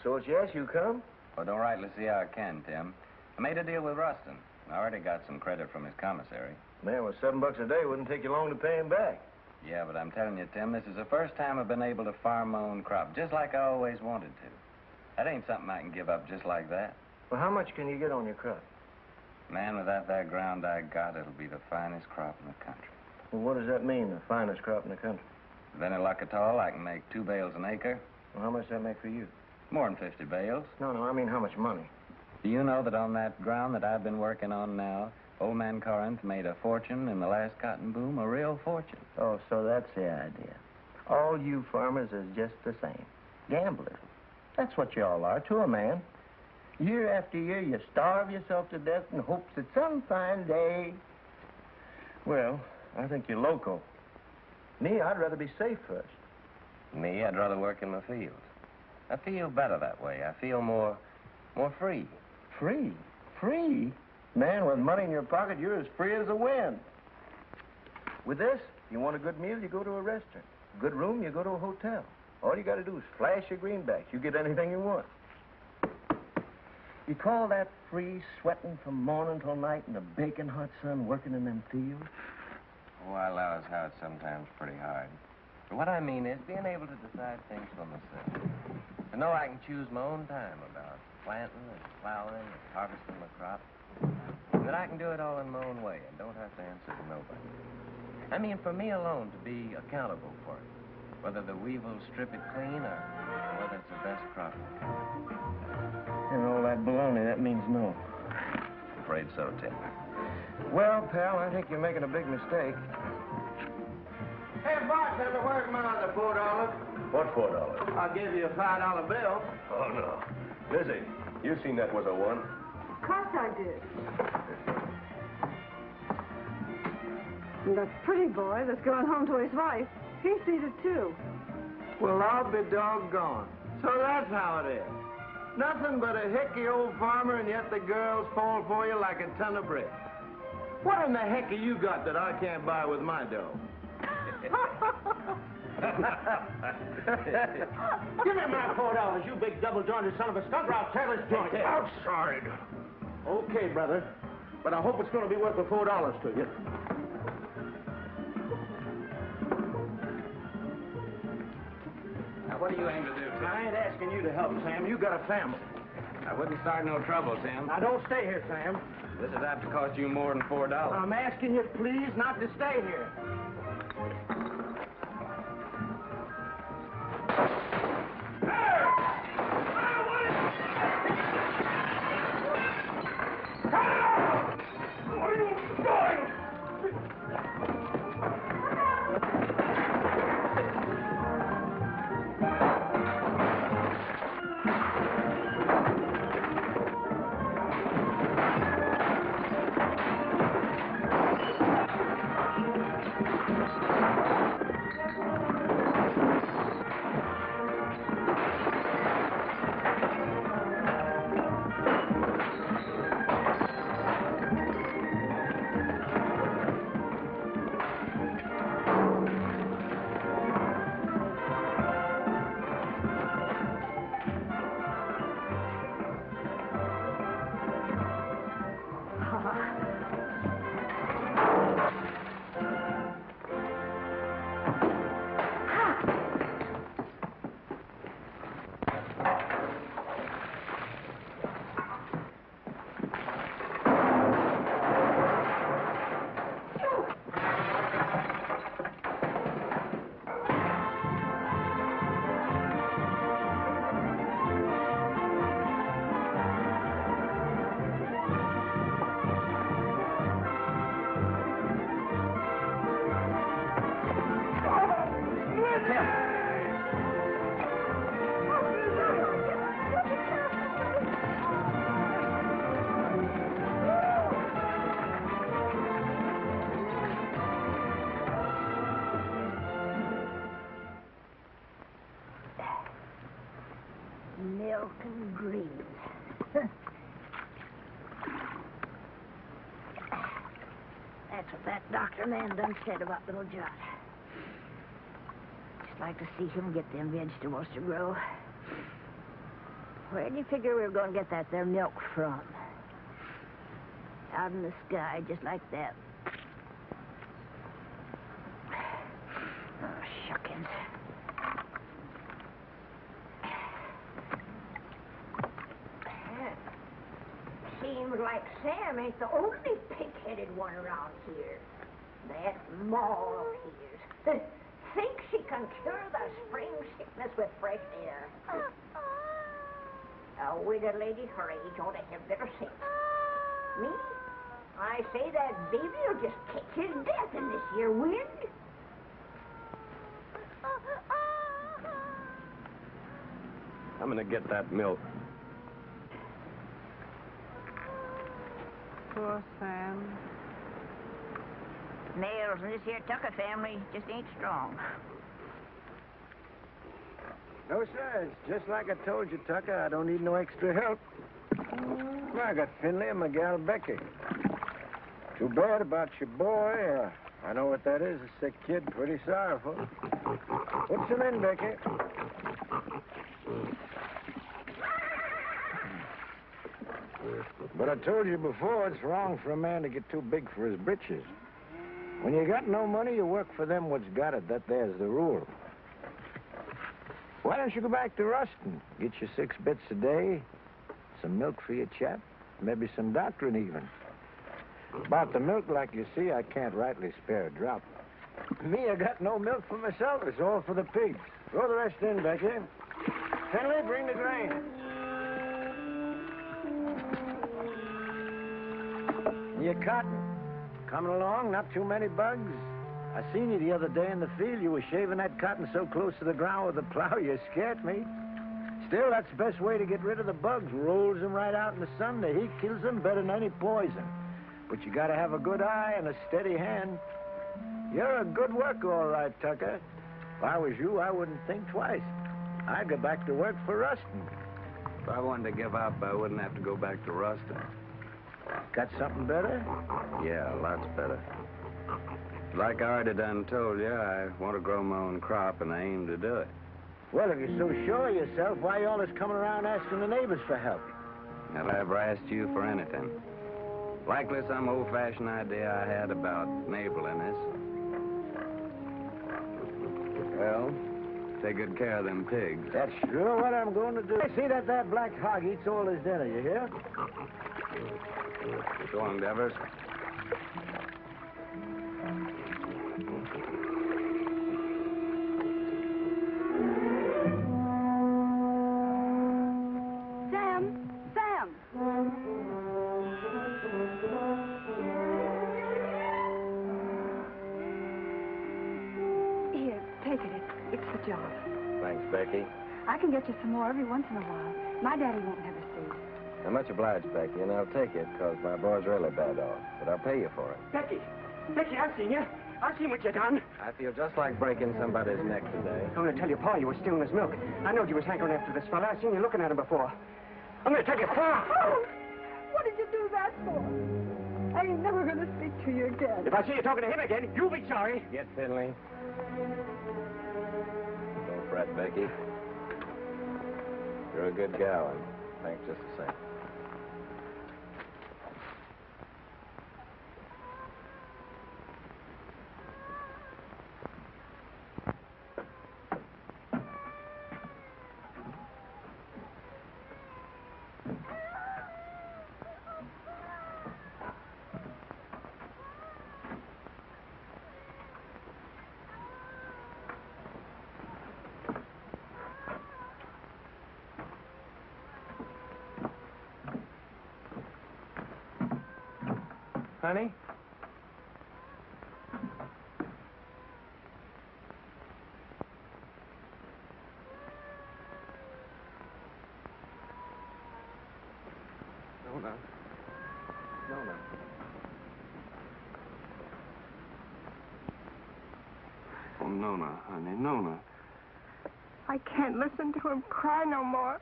So it's yes, you come? Well, don't rightly see how I can, Tim. I made a deal with Rustin. I already got some credit from his commissary. Man, with $7 a day, wouldn't take you long to pay him back. Yeah, but I'm telling you, Tim, this is the first time I've been able to farm my own crop, just like I always wanted to. That ain't something I can give up just like that. Well, how much can you get on your crop? Man, without that ground I got, it'll be the finest crop in the country. Well, what does that mean, the finest crop in the country? With any luck at all, I can make 2 bales an acre. Well, how much does that make for you? More than 50 bales. No, I mean how much money? Do you know that on that ground that I've been working on now, old man Corinth made a fortune in the last cotton boom, a real fortune. Oh, so that's the idea. All you farmers is just the same. Gamblers. That's what you all are to a man. Year after year, you starve yourself to death in hopes that some fine day... Well, I think you're loco. Me, I'd rather be safe first. Me, I'd rather work in the fields. I feel better that way. I feel more free. Free? Free? Man, with money in your pocket, you're as free as the wind. With this, if you want a good meal, you go to a restaurant. A good room, you go to a hotel. All you got to do is flash your greenbacks. You get anything you want. You call that free, sweating from morning till night in the baking hot sun, working in them fields? Oh, I allow as how it's sometimes pretty hard. But what I mean is being able to decide things for myself. To know I can choose my own time about planting and plowing and harvesting my crop. And that I can do it all in my own way and don't have to answer to nobody. I mean, for me alone to be accountable for it. Whether the weevils strip it clean or whether it's the best crop. And all that baloney, that means no. Afraid so, Tim. Well, pal, I think you're making a big mistake. Hey, bartender, where's my other $4? What $4? I'll give you a $5 bill. Oh, no. Lizzie, you seen that was a one. Of course I did. And that pretty boy that's going home to his wife, he sees it too. Well, I'll be doggone. So that's how it is. Nothing but a hickey old farmer, and yet the girls fall for you like a ton of bricks. What in the heck have you got that I can't buy with my dough? Give me my $4, you big double-jointed son of a skunk, or I'll tear this joint Outside. Okay, brother. But I hope it's going to be worth the $4 to you. Now, what do you aim to do, Tim? I ain't asking you to help, Sam. You got a family. I wouldn't start no trouble, Tim. Now, don't stay here, Sam. This is apt to cost you more than $4. I'm asking you, please, not to stay here. Milk and greens. That's what that doctor man done said about little John. Just like to see him get them vegetables to grow. Where do you figure we were going to get that there milk from? Out in the sky, just like that. Oh, shuckins. Seems like Sam ain't the only pig-headed one around here. That Ma of his thinks she can cure the spring sickness with fresh air. A widow lady her age ought to have better sense. Me? I say that baby will just catch his death in this here wind. I'm gonna get that milk. Poor Sam. Nails in this here Tucker family just ain't strong. No, sir. It's just like I told you, Tucker. I don't need no extra help. Well, I got Finley and my gal Becky. Too bad about your boy. I know what that is, a sick kid. Pretty sorrowful. Put some in, Becky. But I told you before, it's wrong for a man to get too big for his britches. When you got no money, you work for them what's got it. That there's the rule. Why don't you go back to Ruston? Get you 6 bits a day, some milk for your chap, maybe some doctoring even. About the milk, like you see, I can't rightly spare a drop. Me, I got no milk for myself. It's all for the pigs. Throw the rest in, Becky. Finley, bring the grain. Your cotton. Coming along, not too many bugs. I seen you the other day in the field. You were shaving that cotton so close to the ground with the plow, you scared me. Still, that's the best way to get rid of the bugs. Rolls them right out in the sun. The heat kills them better than any poison. But you gotta have a good eye and a steady hand. You're a good worker, all right, Tucker. If I was you, I wouldn't think twice. I'd go back to work for Ruston. If I wanted to give up, I wouldn't have to go back to Ruston. Got something better? Yeah, lots better. Like I already done told you, I want to grow my own crop, and I aim to do it. Well, if you're so sure of yourself, why are you always coming around asking the neighbors for help? Have I ever asked you for anything? Likely some old-fashioned idea I had about neighborliness. Well, take good care of them pigs. That's sure what I'm going to do. I see that black hog eats all his dinner, you hear? So long, Devers. Sam! Here, take it. It's the job. Thanks, Becky. I can get you some more every once in a while. My daddy won't never see. I'm much obliged, Becky, and I'll take it, because my boy's really bad off. But I'll pay you for it. Becky, I've seen you. I've seen what you done. I feel just like breaking somebody's neck today. I'm going to tell your pa you were stealing his milk. I knowed you was hankering after this fella. I've seen you looking at him before. I'm going to tell your pa. Oh, what did you do that for? I ain't never going to speak to you again. If I see you talking to him again, you'll be sorry. Get Finley. Don't fret, Becky. You're a good gal, and thanks just the same. Honey? Nona. Nona. Oh, Nona, honey, Nona. I can't listen to him cry no more.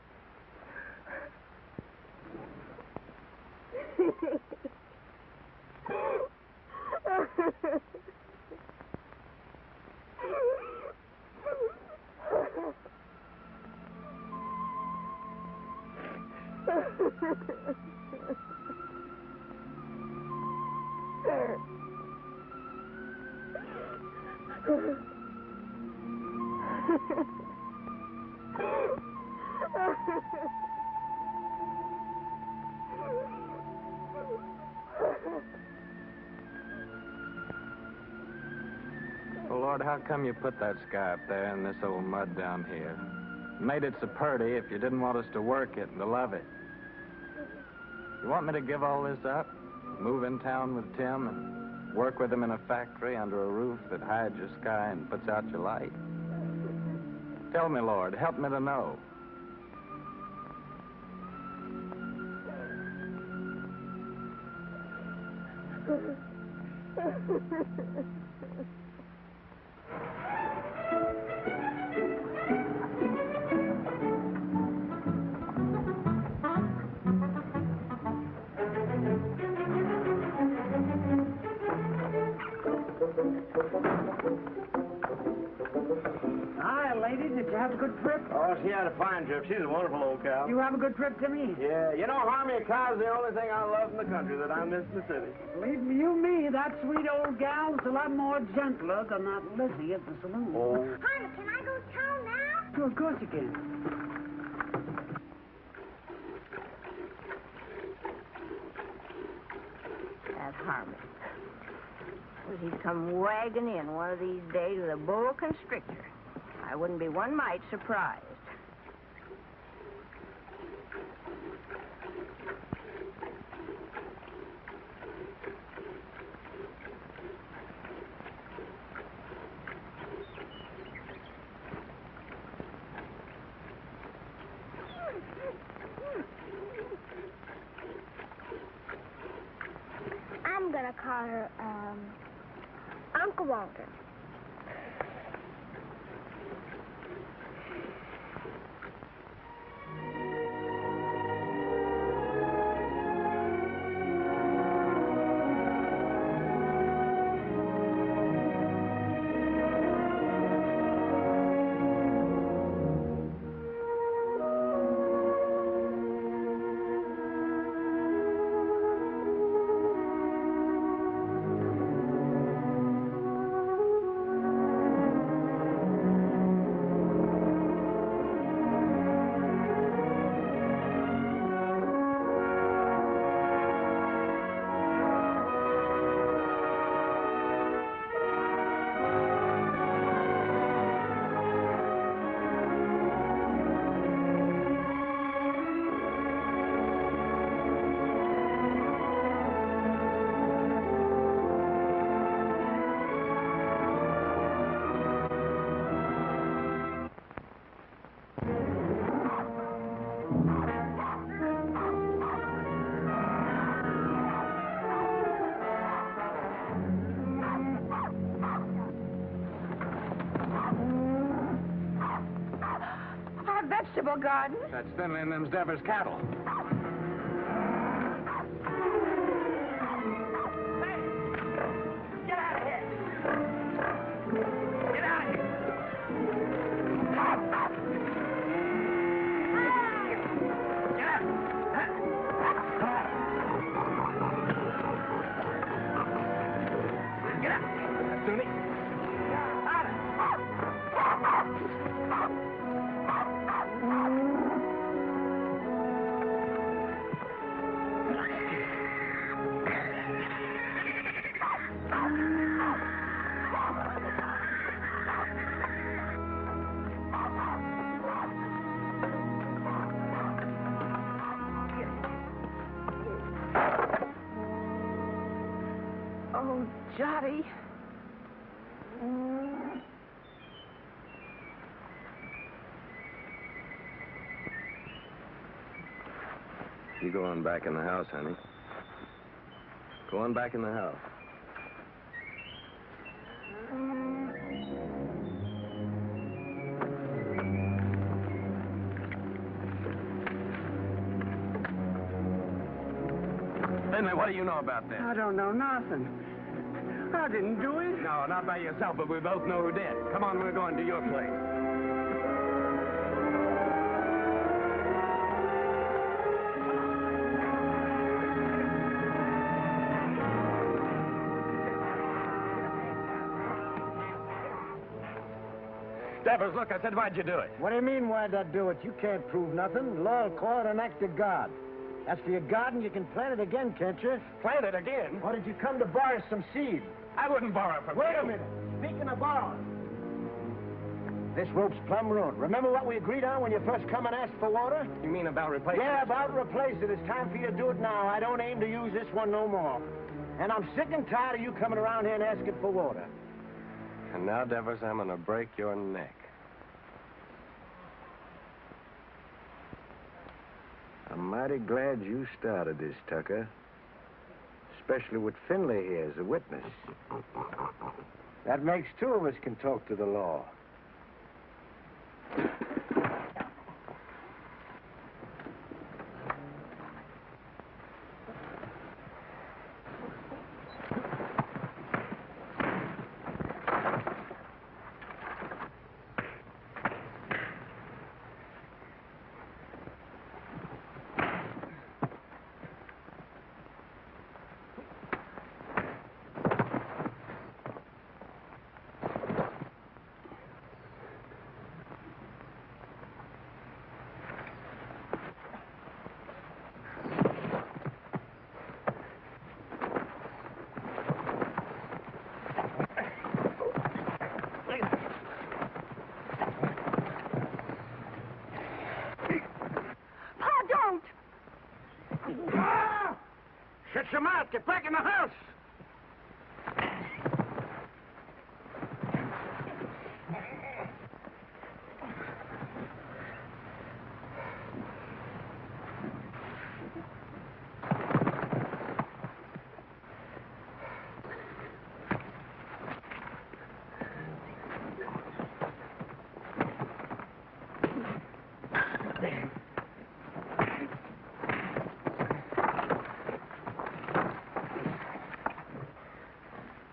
Oh, Lord, how come you put that sky up there and this old mud down here? Made it so pretty if you didn't want us to work it and to love it. You want me to give all this up? Move in town with Tim and work with him in a factory under a roof that hides your sky and puts out your light? Tell me, Lord, help me to know. Hi, lady. Did you have a good trip? Oh, she had a fine trip. She's a wonderful old cow. You have a good trip, Timmy? Yeah, you know, Harmy, a cow's the only thing I love in the country that I miss in the city. Believe me, that sweet old gal's a lot more gentler than that Lizzie at the saloon. Oh. Honey, can I go to town now? Sure, of course you can. That Harmon. Suppose he'd come wagging in one of these days with a boa constrictor. I wouldn't be one mite surprised. I'm gonna call her, Uncle Walter. Our vegetable garden? That's thinly in them's Devers cattle. Get out of here! Get out of here! Get out! Sunny. Oh, Jotty. You go on back in the house, honey. Go on back in the house. Finley, what do you know about this? I don't know nothing. I didn't do it. No, not by yourself, but we both know who did. Come on, we're going to your place. Devers, look, I said, why'd you do it? What do you mean, why'd I do it? You can't prove nothing. Law will call it an act of God. As for your garden, you can plant it again, can't you? Plant it again? Or did you come to borrow some seed? I wouldn't borrow from you. Wait a minute. Speaking of borrowing, this rope's plumb ruined. Remember what we agreed on when you first come and asked for water? You mean about replacing Yeah, it? about replace it. It's time for you to do it now. I don't aim to use this one no more. And I'm sick and tired of you coming around here and asking for water. And now, Devers, I'm going to break your neck. I'm mighty glad you started this, Tucker. especially with Finley here as a witness. That makes two of us can talk to the law. Shut your mouth. Get back in the house.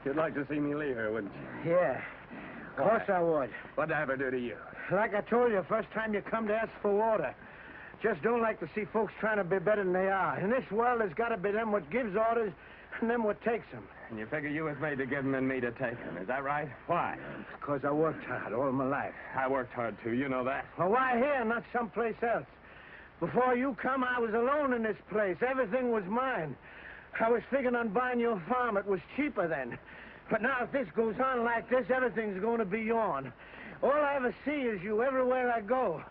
You'd like to see me leave her, wouldn't you? Yeah. Of course I would. What'd I ever do to you? Like I told you, first time you come to ask for water. Just don't like to see folks trying to be better than they are. In this world, there's got to be them what gives orders and them what takes them. And you figure you was made to give them and me to take them. Is that right? Why? Because I worked hard all my life. I worked hard, too. You know that. Well, why here, not someplace else? Before you come, I was alone in this place. Everything was mine. I was figuring on buying your farm. It was cheaper then. But now if this goes on like this, everything's going to be yourn. All I ever see is you everywhere I go.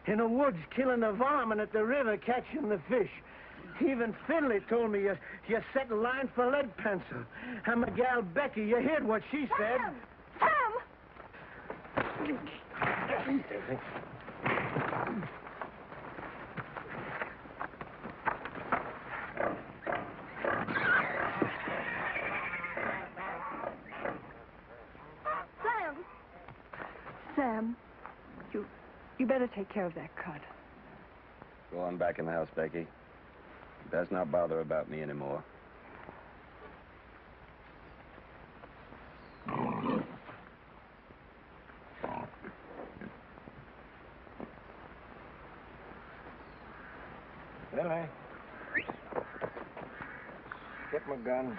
In the woods, killing the varmint, at the river, catching the fish. Even Finley told me you set in line for lead pencil. And my gal Becky, you heard what she said. Sam! Sam, you better take care of that cut. Go on back in the house, Becky. Best not bother about me anymore. Billy. Get my gun.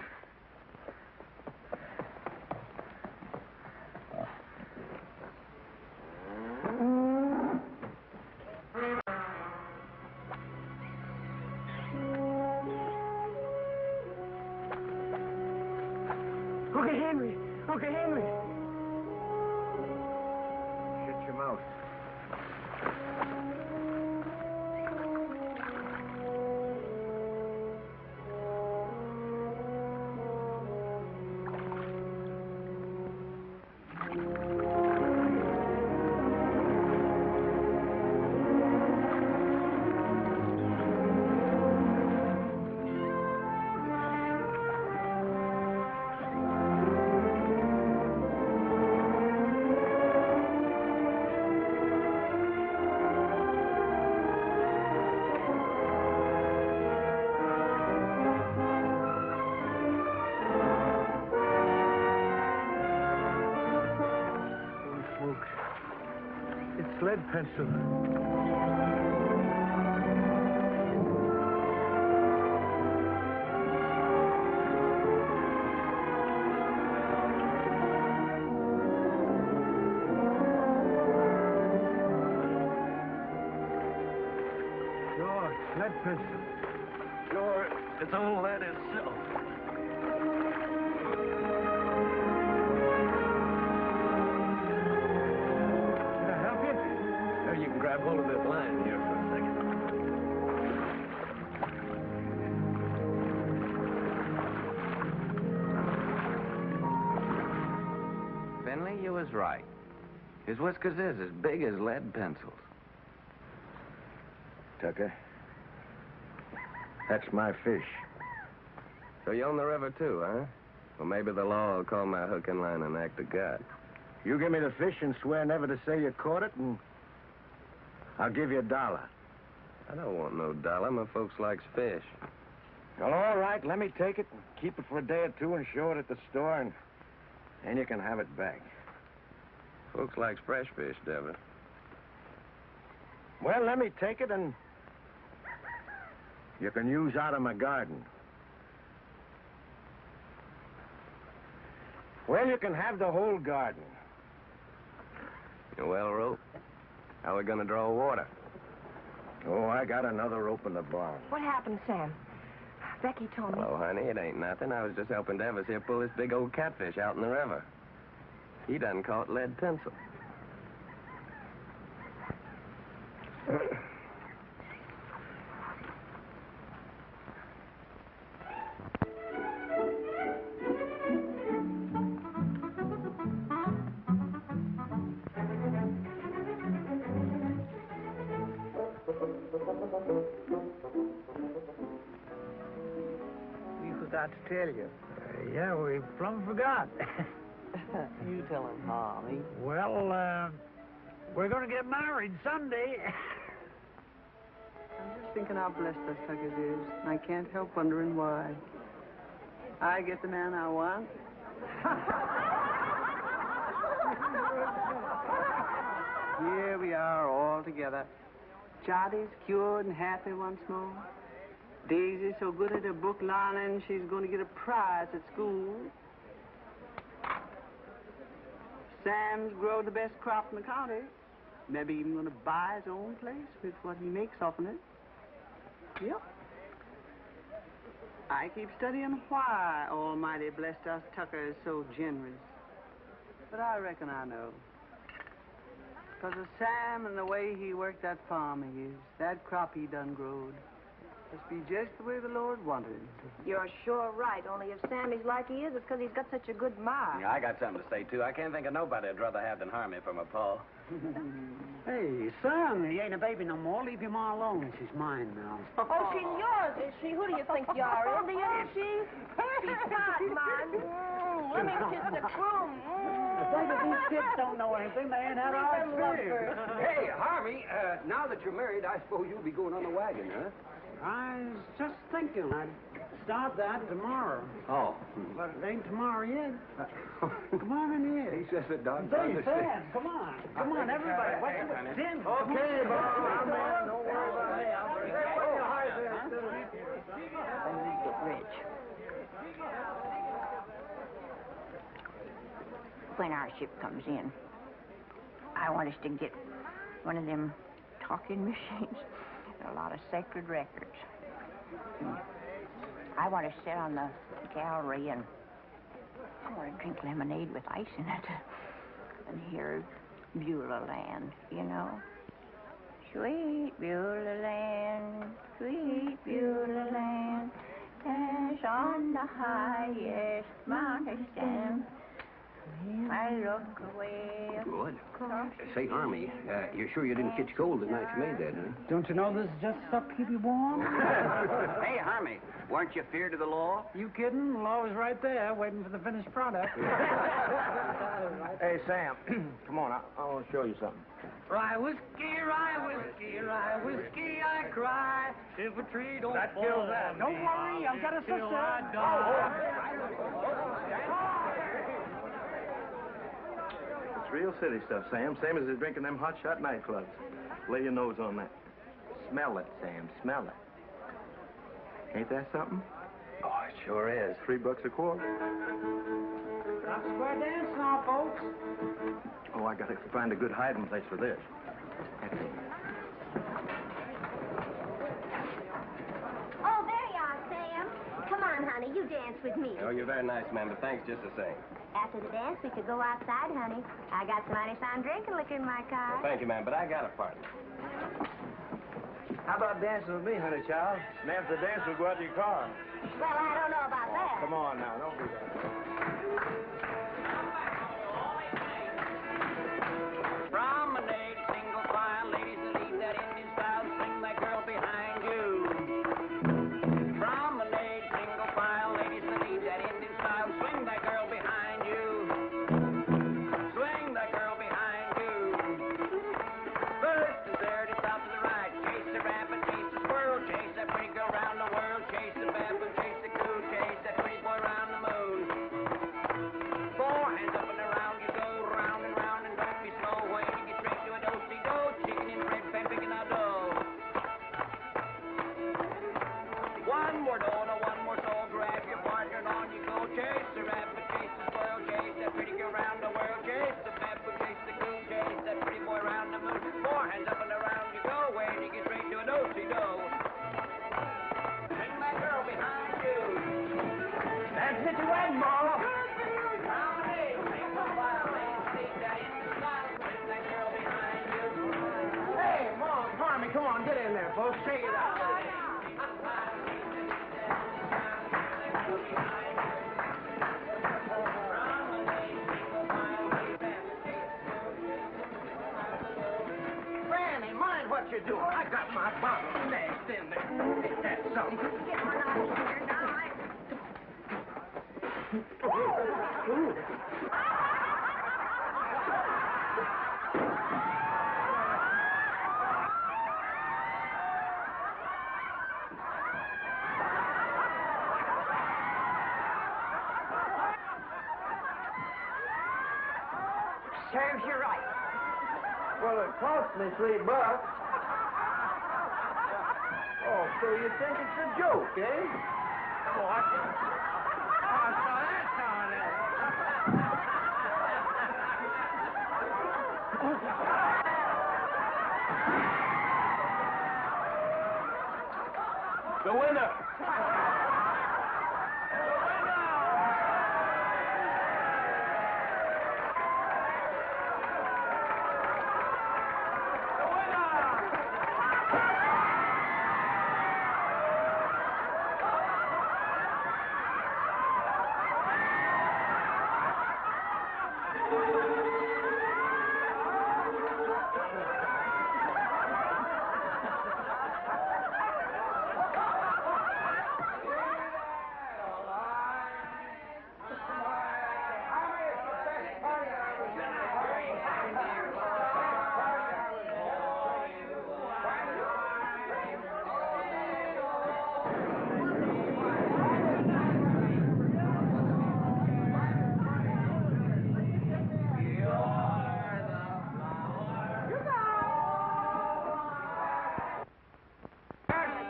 Uncle Henry! Uncle Henry! Shut your mouth. It's lead pencil. Sure, it's lead pencil. Sure, it's all lead itself. You can grab hold of this line here for a second. Finley, you was right. His whiskers is as big as lead pencils. Tucker, that's my fish. So you own the river, too, huh? Well, maybe the law will call my hook and line an act of God. You give me the fish and swear never to say you caught it, and I'll give you $1. I don't want no dollar. My folks likes fish. Well, all right, let me take it and keep it for a day or two and show it at the store, and then you can have it back. Folks likes fresh fish, Deborah. Well, let me take it, and you can use out of my garden. Well, you can have the whole garden. Well, rope, how are we going to draw water? Oh, I got another rope in the barn. What happened, Sam? Becky told me. Oh, honey, it ain't nothing. I was just helping Devers here pull this big old catfish out in the river. He done caught lead pencil. We forgot to tell you. Yeah, we plumb forgot. You tell him, Harvey. Well, we're going to get married Sunday. I'm just thinking how blessed us Tuckers is. I can't help wondering why. I get the man I want. Here we are all together. Jottie's cured and happy once more. Daisy's so good at her book learning, she's going to get a prize at school. Sam's grown the best crop in the county. Maybe even going to buy his own place with what he makes off of it. Yep. I keep studying why Almighty blessed us Tuckers so generous. But I reckon I know. Because of Sam and the way he worked that farm of his, that crop he done growed. Must be just the way the Lord wanted it. You're sure right. Only if Sammy's like he is, it's because he's got such a good ma. Yeah, I got something to say, too. I can't think of nobody I'd rather have than Harmony for my pa. Hey, son, he ain't a baby no more. Leave your ma alone. She's mine now. Oh, she's yours, is she? Who do you think you are, Indian, is she? She's not mine. Let me kiss the groom. These kids don't know anything. They ain't had our experience. Hey, Harvey, now that you're married, I suppose you'll be going on the wagon, huh? I was just thinking I'd start that tomorrow. Oh. But it ain't tomorrow yet. Come on in here. He says it, Doc. Say, Sam, come on. Come on, everybody. What's Tim? Okay, Bob. Don't worry about me. I'll bring When we get rich. When our ship comes in, I want us to get one of them talking machines and a lot of sacred records. I want to sit on the gallery and I want to drink lemonade with ice in it and hear Beulah Land, you know. Sweet Beulah Land, sweet Beulah Land, as on the highest mountain stand. I look away. Good. Say, Harmony, you're sure you didn't catch cold the night you made that, huh? Don't you know this is just stuff to keep you warm? Hey, Harmony, weren't you feared of the law? You kidding? The law is right there, waiting for the finished product. Hey, Sam, come on. I want to show you something. Rye whiskey, I cry. If a tree don't That fall kills that. on Don't me, worry, I've got a till sister. I die. It's real city stuff, Sam. Same as they're drinking them hot shot nightclubs. Lay your nose on that. Smell it, Sam. Smell it. Ain't that something? Oh, it sure is. $3 a quart. Stop square dance now, folks. Oh, I gotta find a good hiding place for this. Oh, there you are, Sam. Come on, honey, you dance with me. Oh, you're very nice, man, but thanks just the same. After the dance, we could go outside, honey. I got some mighty fine drinking liquor in my car. Well, thank you, man, but I got a partner. How about dancing with me, honey child? And after the dance, we'll go out to your car. Well, I don't know about that. Come on now, don't do that. Promenade, single file, ladies that leave that Indian style, swing that girl behind you. Promenade, single file, ladies there, folks. Shake it out. Granny, mind what you're doing. I got my bottle stashed in there. Ain't that something? Get one out of here now. Serves you right. Well, it cost me $3. Oh, so you think it's a joke, eh? What? Oh, so that's how it is. The winner!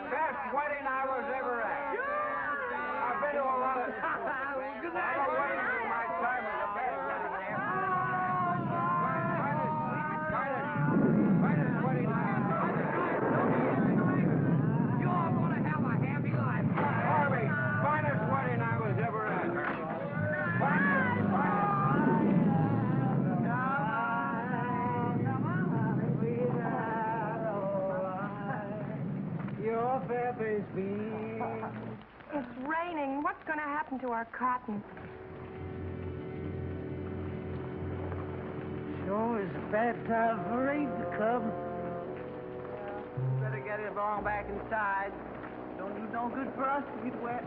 Best wedding I was ever at. I've been to a lot of... Good night. My time is the best. Finest wedding I ever had. You all going to have a happy life. Harvey, finest wedding I was ever at. Your feathers be. It's raining. What's going to happen to our cotton? Sure is a bad time for rain to come. Better get it along back inside. Don't do no good for us to get wet.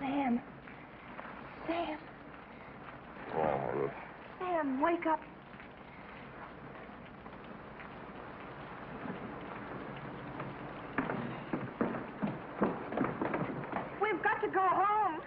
Sam. Sam. Oh, Sam, wake up. We've got to go home.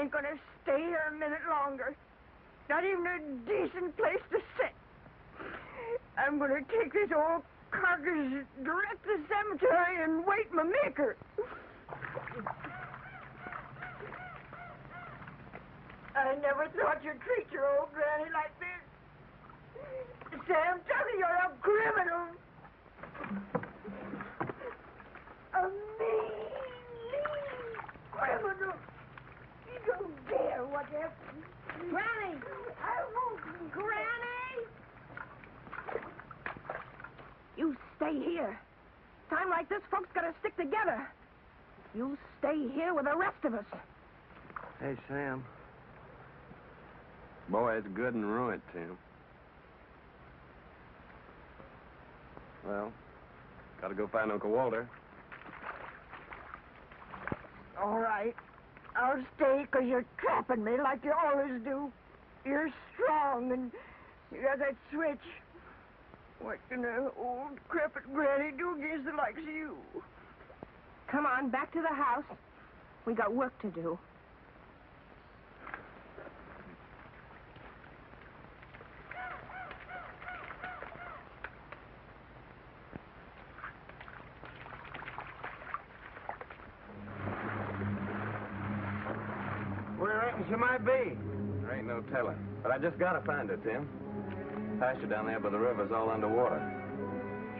ain't gonna stay here a minute longer. Not even a decent place to sit. I'm gonna take this old carcass direct to the cemetery and wait my maker. I never thought you'd treat your old granny like this. Sam Tucker, you're a criminal. A mean criminal. You don't dare what happened. Granny! I won't. Granny! You stay here. Time like this, folks gotta stick together. You stay here with the rest of us. Hey, Sam. Boy, it's good and ruined, Tim. Well, gotta go find Uncle Walter. All right. I'll stay because you're trapping me like you always do. You're strong and you got that switch. What can an old crepit granny do against the likes of you? Come on, back to the house. We got work to do. Where reckon she might be? There ain't no telling. But I just gotta find her, Tim. Pasture down there by the river's all underwater.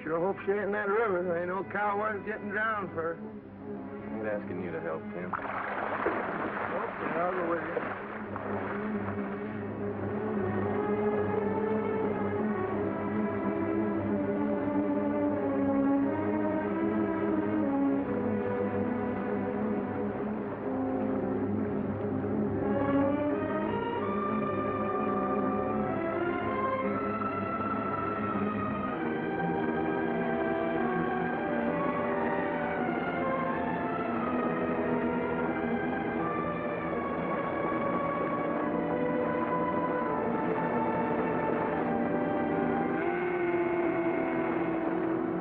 Sure hope she ain't in that river. There ain't no cow worth getting drowned for. I ain't asking you to help, Tim. Okay, I'll go with you.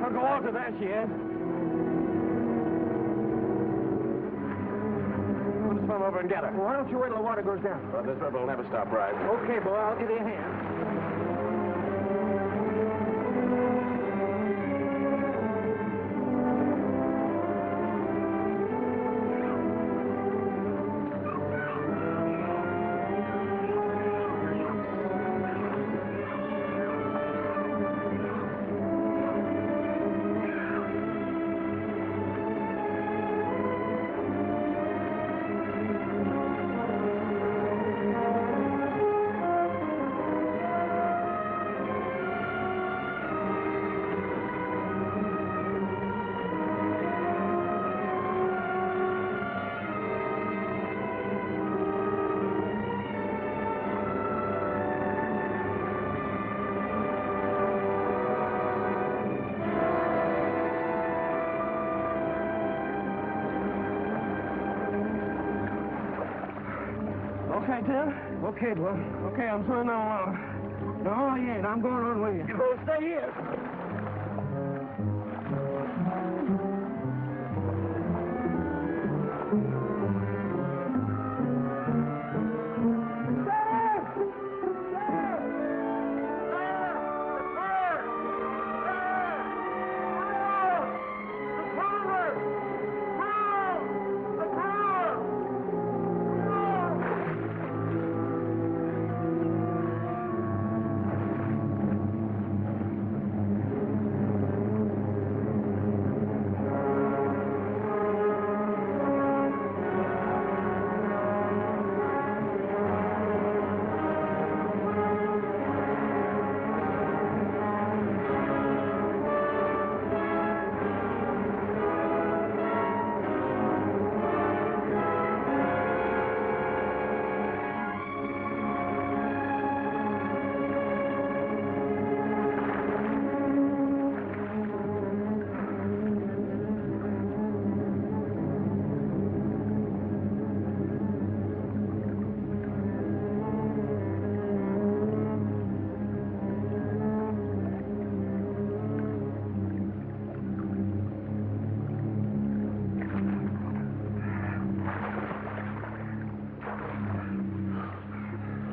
Uncle Walter, there she is. We'll just swim over and get her. Well, why don't you wait till the water goes down? Well, this river will never stop rising. Okay, boy, I'll give you a hand. Okay, Tim? Okay, boy. Okay, I'm swimming on along. No, you ain't. I'm going on with you. You both stay here.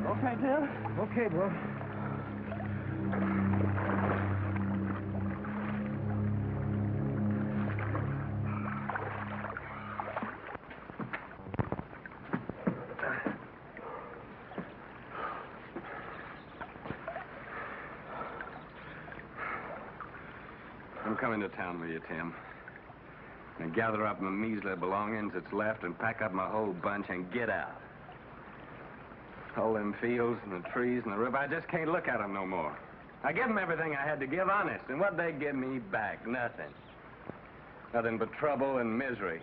Okay, Tim. Okay, boy. I'm coming to town with you, Tim. And gather up my measly belongings that's left and pack up my whole bunch and get out. All them fields and the trees and the river, I just can't look at them no more. I give them everything I had to give, honest, and what they give me back? Nothing. Nothing but trouble and misery.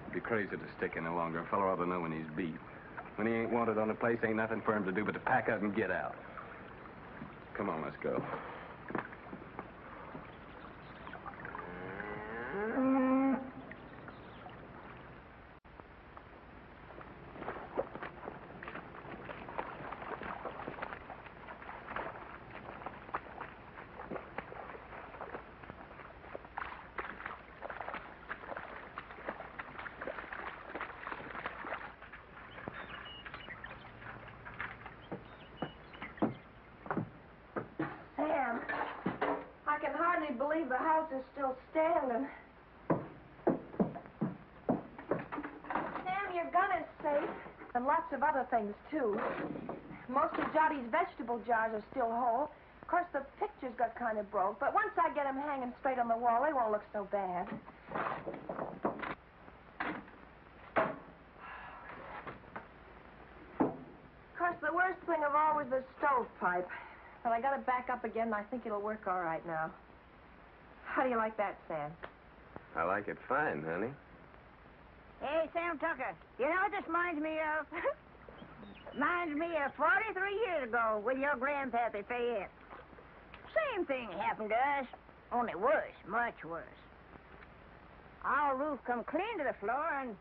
It'd be crazy to stick any longer. A fellow ought to know when he's beat. When he ain't wanted on the place, ain't nothing for him to do but to pack up and get out. Come on, let's go. Sam, I can hardly believe the house is still standing. Sam, your gun is safe. And lots of other things, too. Most of Johnny's vegetable jars are still whole. Of course, the pictures got kind of broke, but once I get them hanging straight on the wall, they won't look so bad. Of course, the worst thing of all was the stovepipe. But I got it back up again, and I think it'll work all right now. How do you like that, Sam? I like it fine, honey. Hey, Sam Tucker, you know what this reminds me of? Reminds me of 43 years ago with your grandpappy Fayette. Same thing happened to us, only worse, much worse. Our roof come clean to the floor, and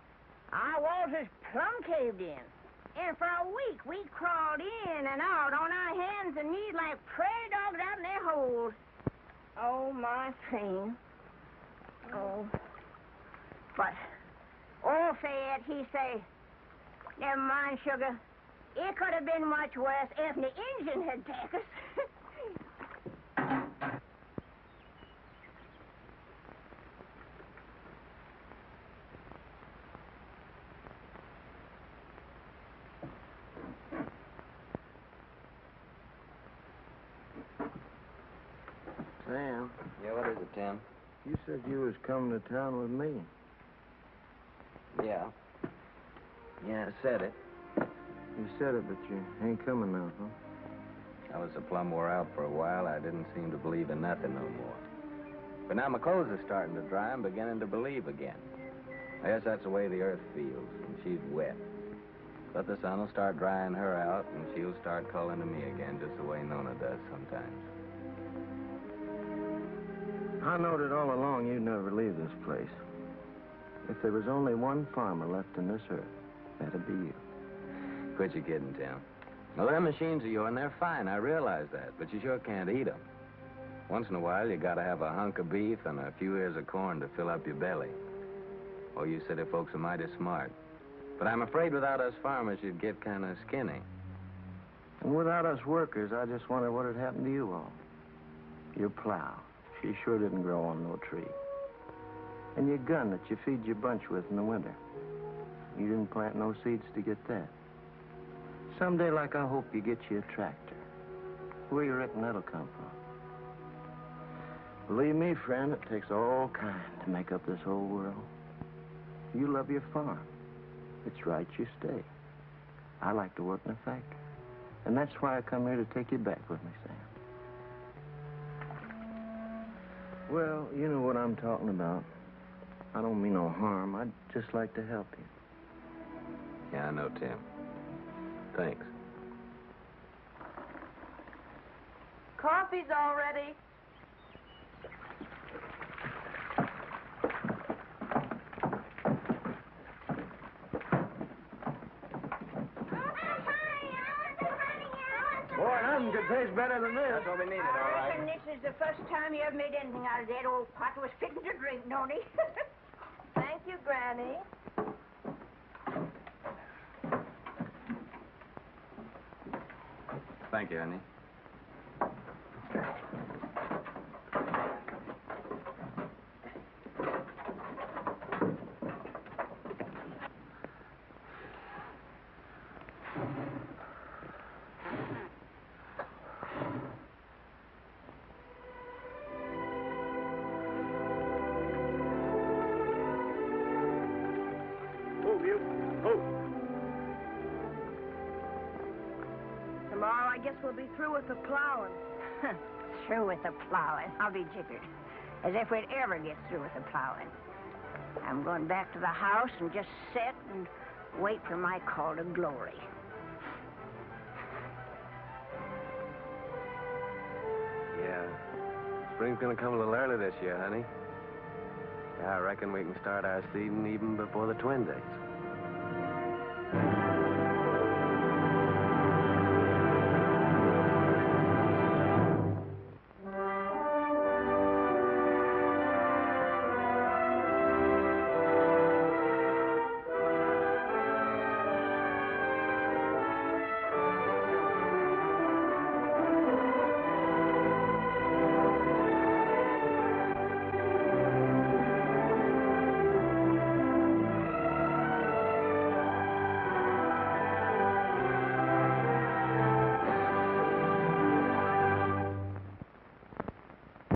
our walls is plumb caved in. And for a week, we crawled in and out on our hands and knees like prairie dogs out in their holes. Oh, my pain. Oh. But old Fayette, he say, never mind, sugar. It could have been much worse if the engine had taken us. Sam. Yeah, what is it, Tim? You said you was coming to town with me. Yeah. Yeah, I said it. You said it, but you ain't coming now, huh? I was so plumb wore out for a while, I didn't seem to believe in nothing no more. But now my clothes are starting to dry, I'm beginning to believe again. I guess that's the way the earth feels, and she's wet. But the sun will start drying her out, and she'll start calling to me again, just the way Nona does sometimes. I knowed it all along you'd never leave this place. If there was only one farmer left in this earth, that'd be you. Quit your kidding, Tim. Well, them machines of yours, they're fine, I realize that, but you sure can't eat them. Once in a while, you gotta have a hunk of beef and a few ears of corn to fill up your belly. Oh, you city folks are mighty smart. But I'm afraid without us farmers, you'd get kind of skinny. And without us workers, I just wonder what had happened to you all. Your plow. She sure didn't grow on no tree. And your gun that you feed your bunch with in the winter. You didn't plant no seeds to get that. Someday, like I hope, you get you a tractor. Where you reckon that'll come from? Believe me, friend, it takes all kind to make up this whole world. You love your farm. It's right you stay. I like to work in a factory. And that's why I come here to take you back with me, Sam. Well, you know what I'm talking about. I don't mean no harm. I'd just like to help you. Yeah, I know, Tim. Thanks. Coffee's all ready. Boy, nothing could taste better than this. That's what we needed, all I right. reckon this is the first time you ever made anything out of that old pot was fitting to drink, Noni. Thank you, Granny. Thank you, honey. Tomorrow, I guess we'll be through with the plowing. Through with the plowing? I'll be jiggered. As if we'd ever get through with the plowing. I'm going back to the house and just sit and wait for my call to glory. Yeah. Spring's gonna come a little early this year, honey. Yeah, I reckon we can start our seeding even before the twin days.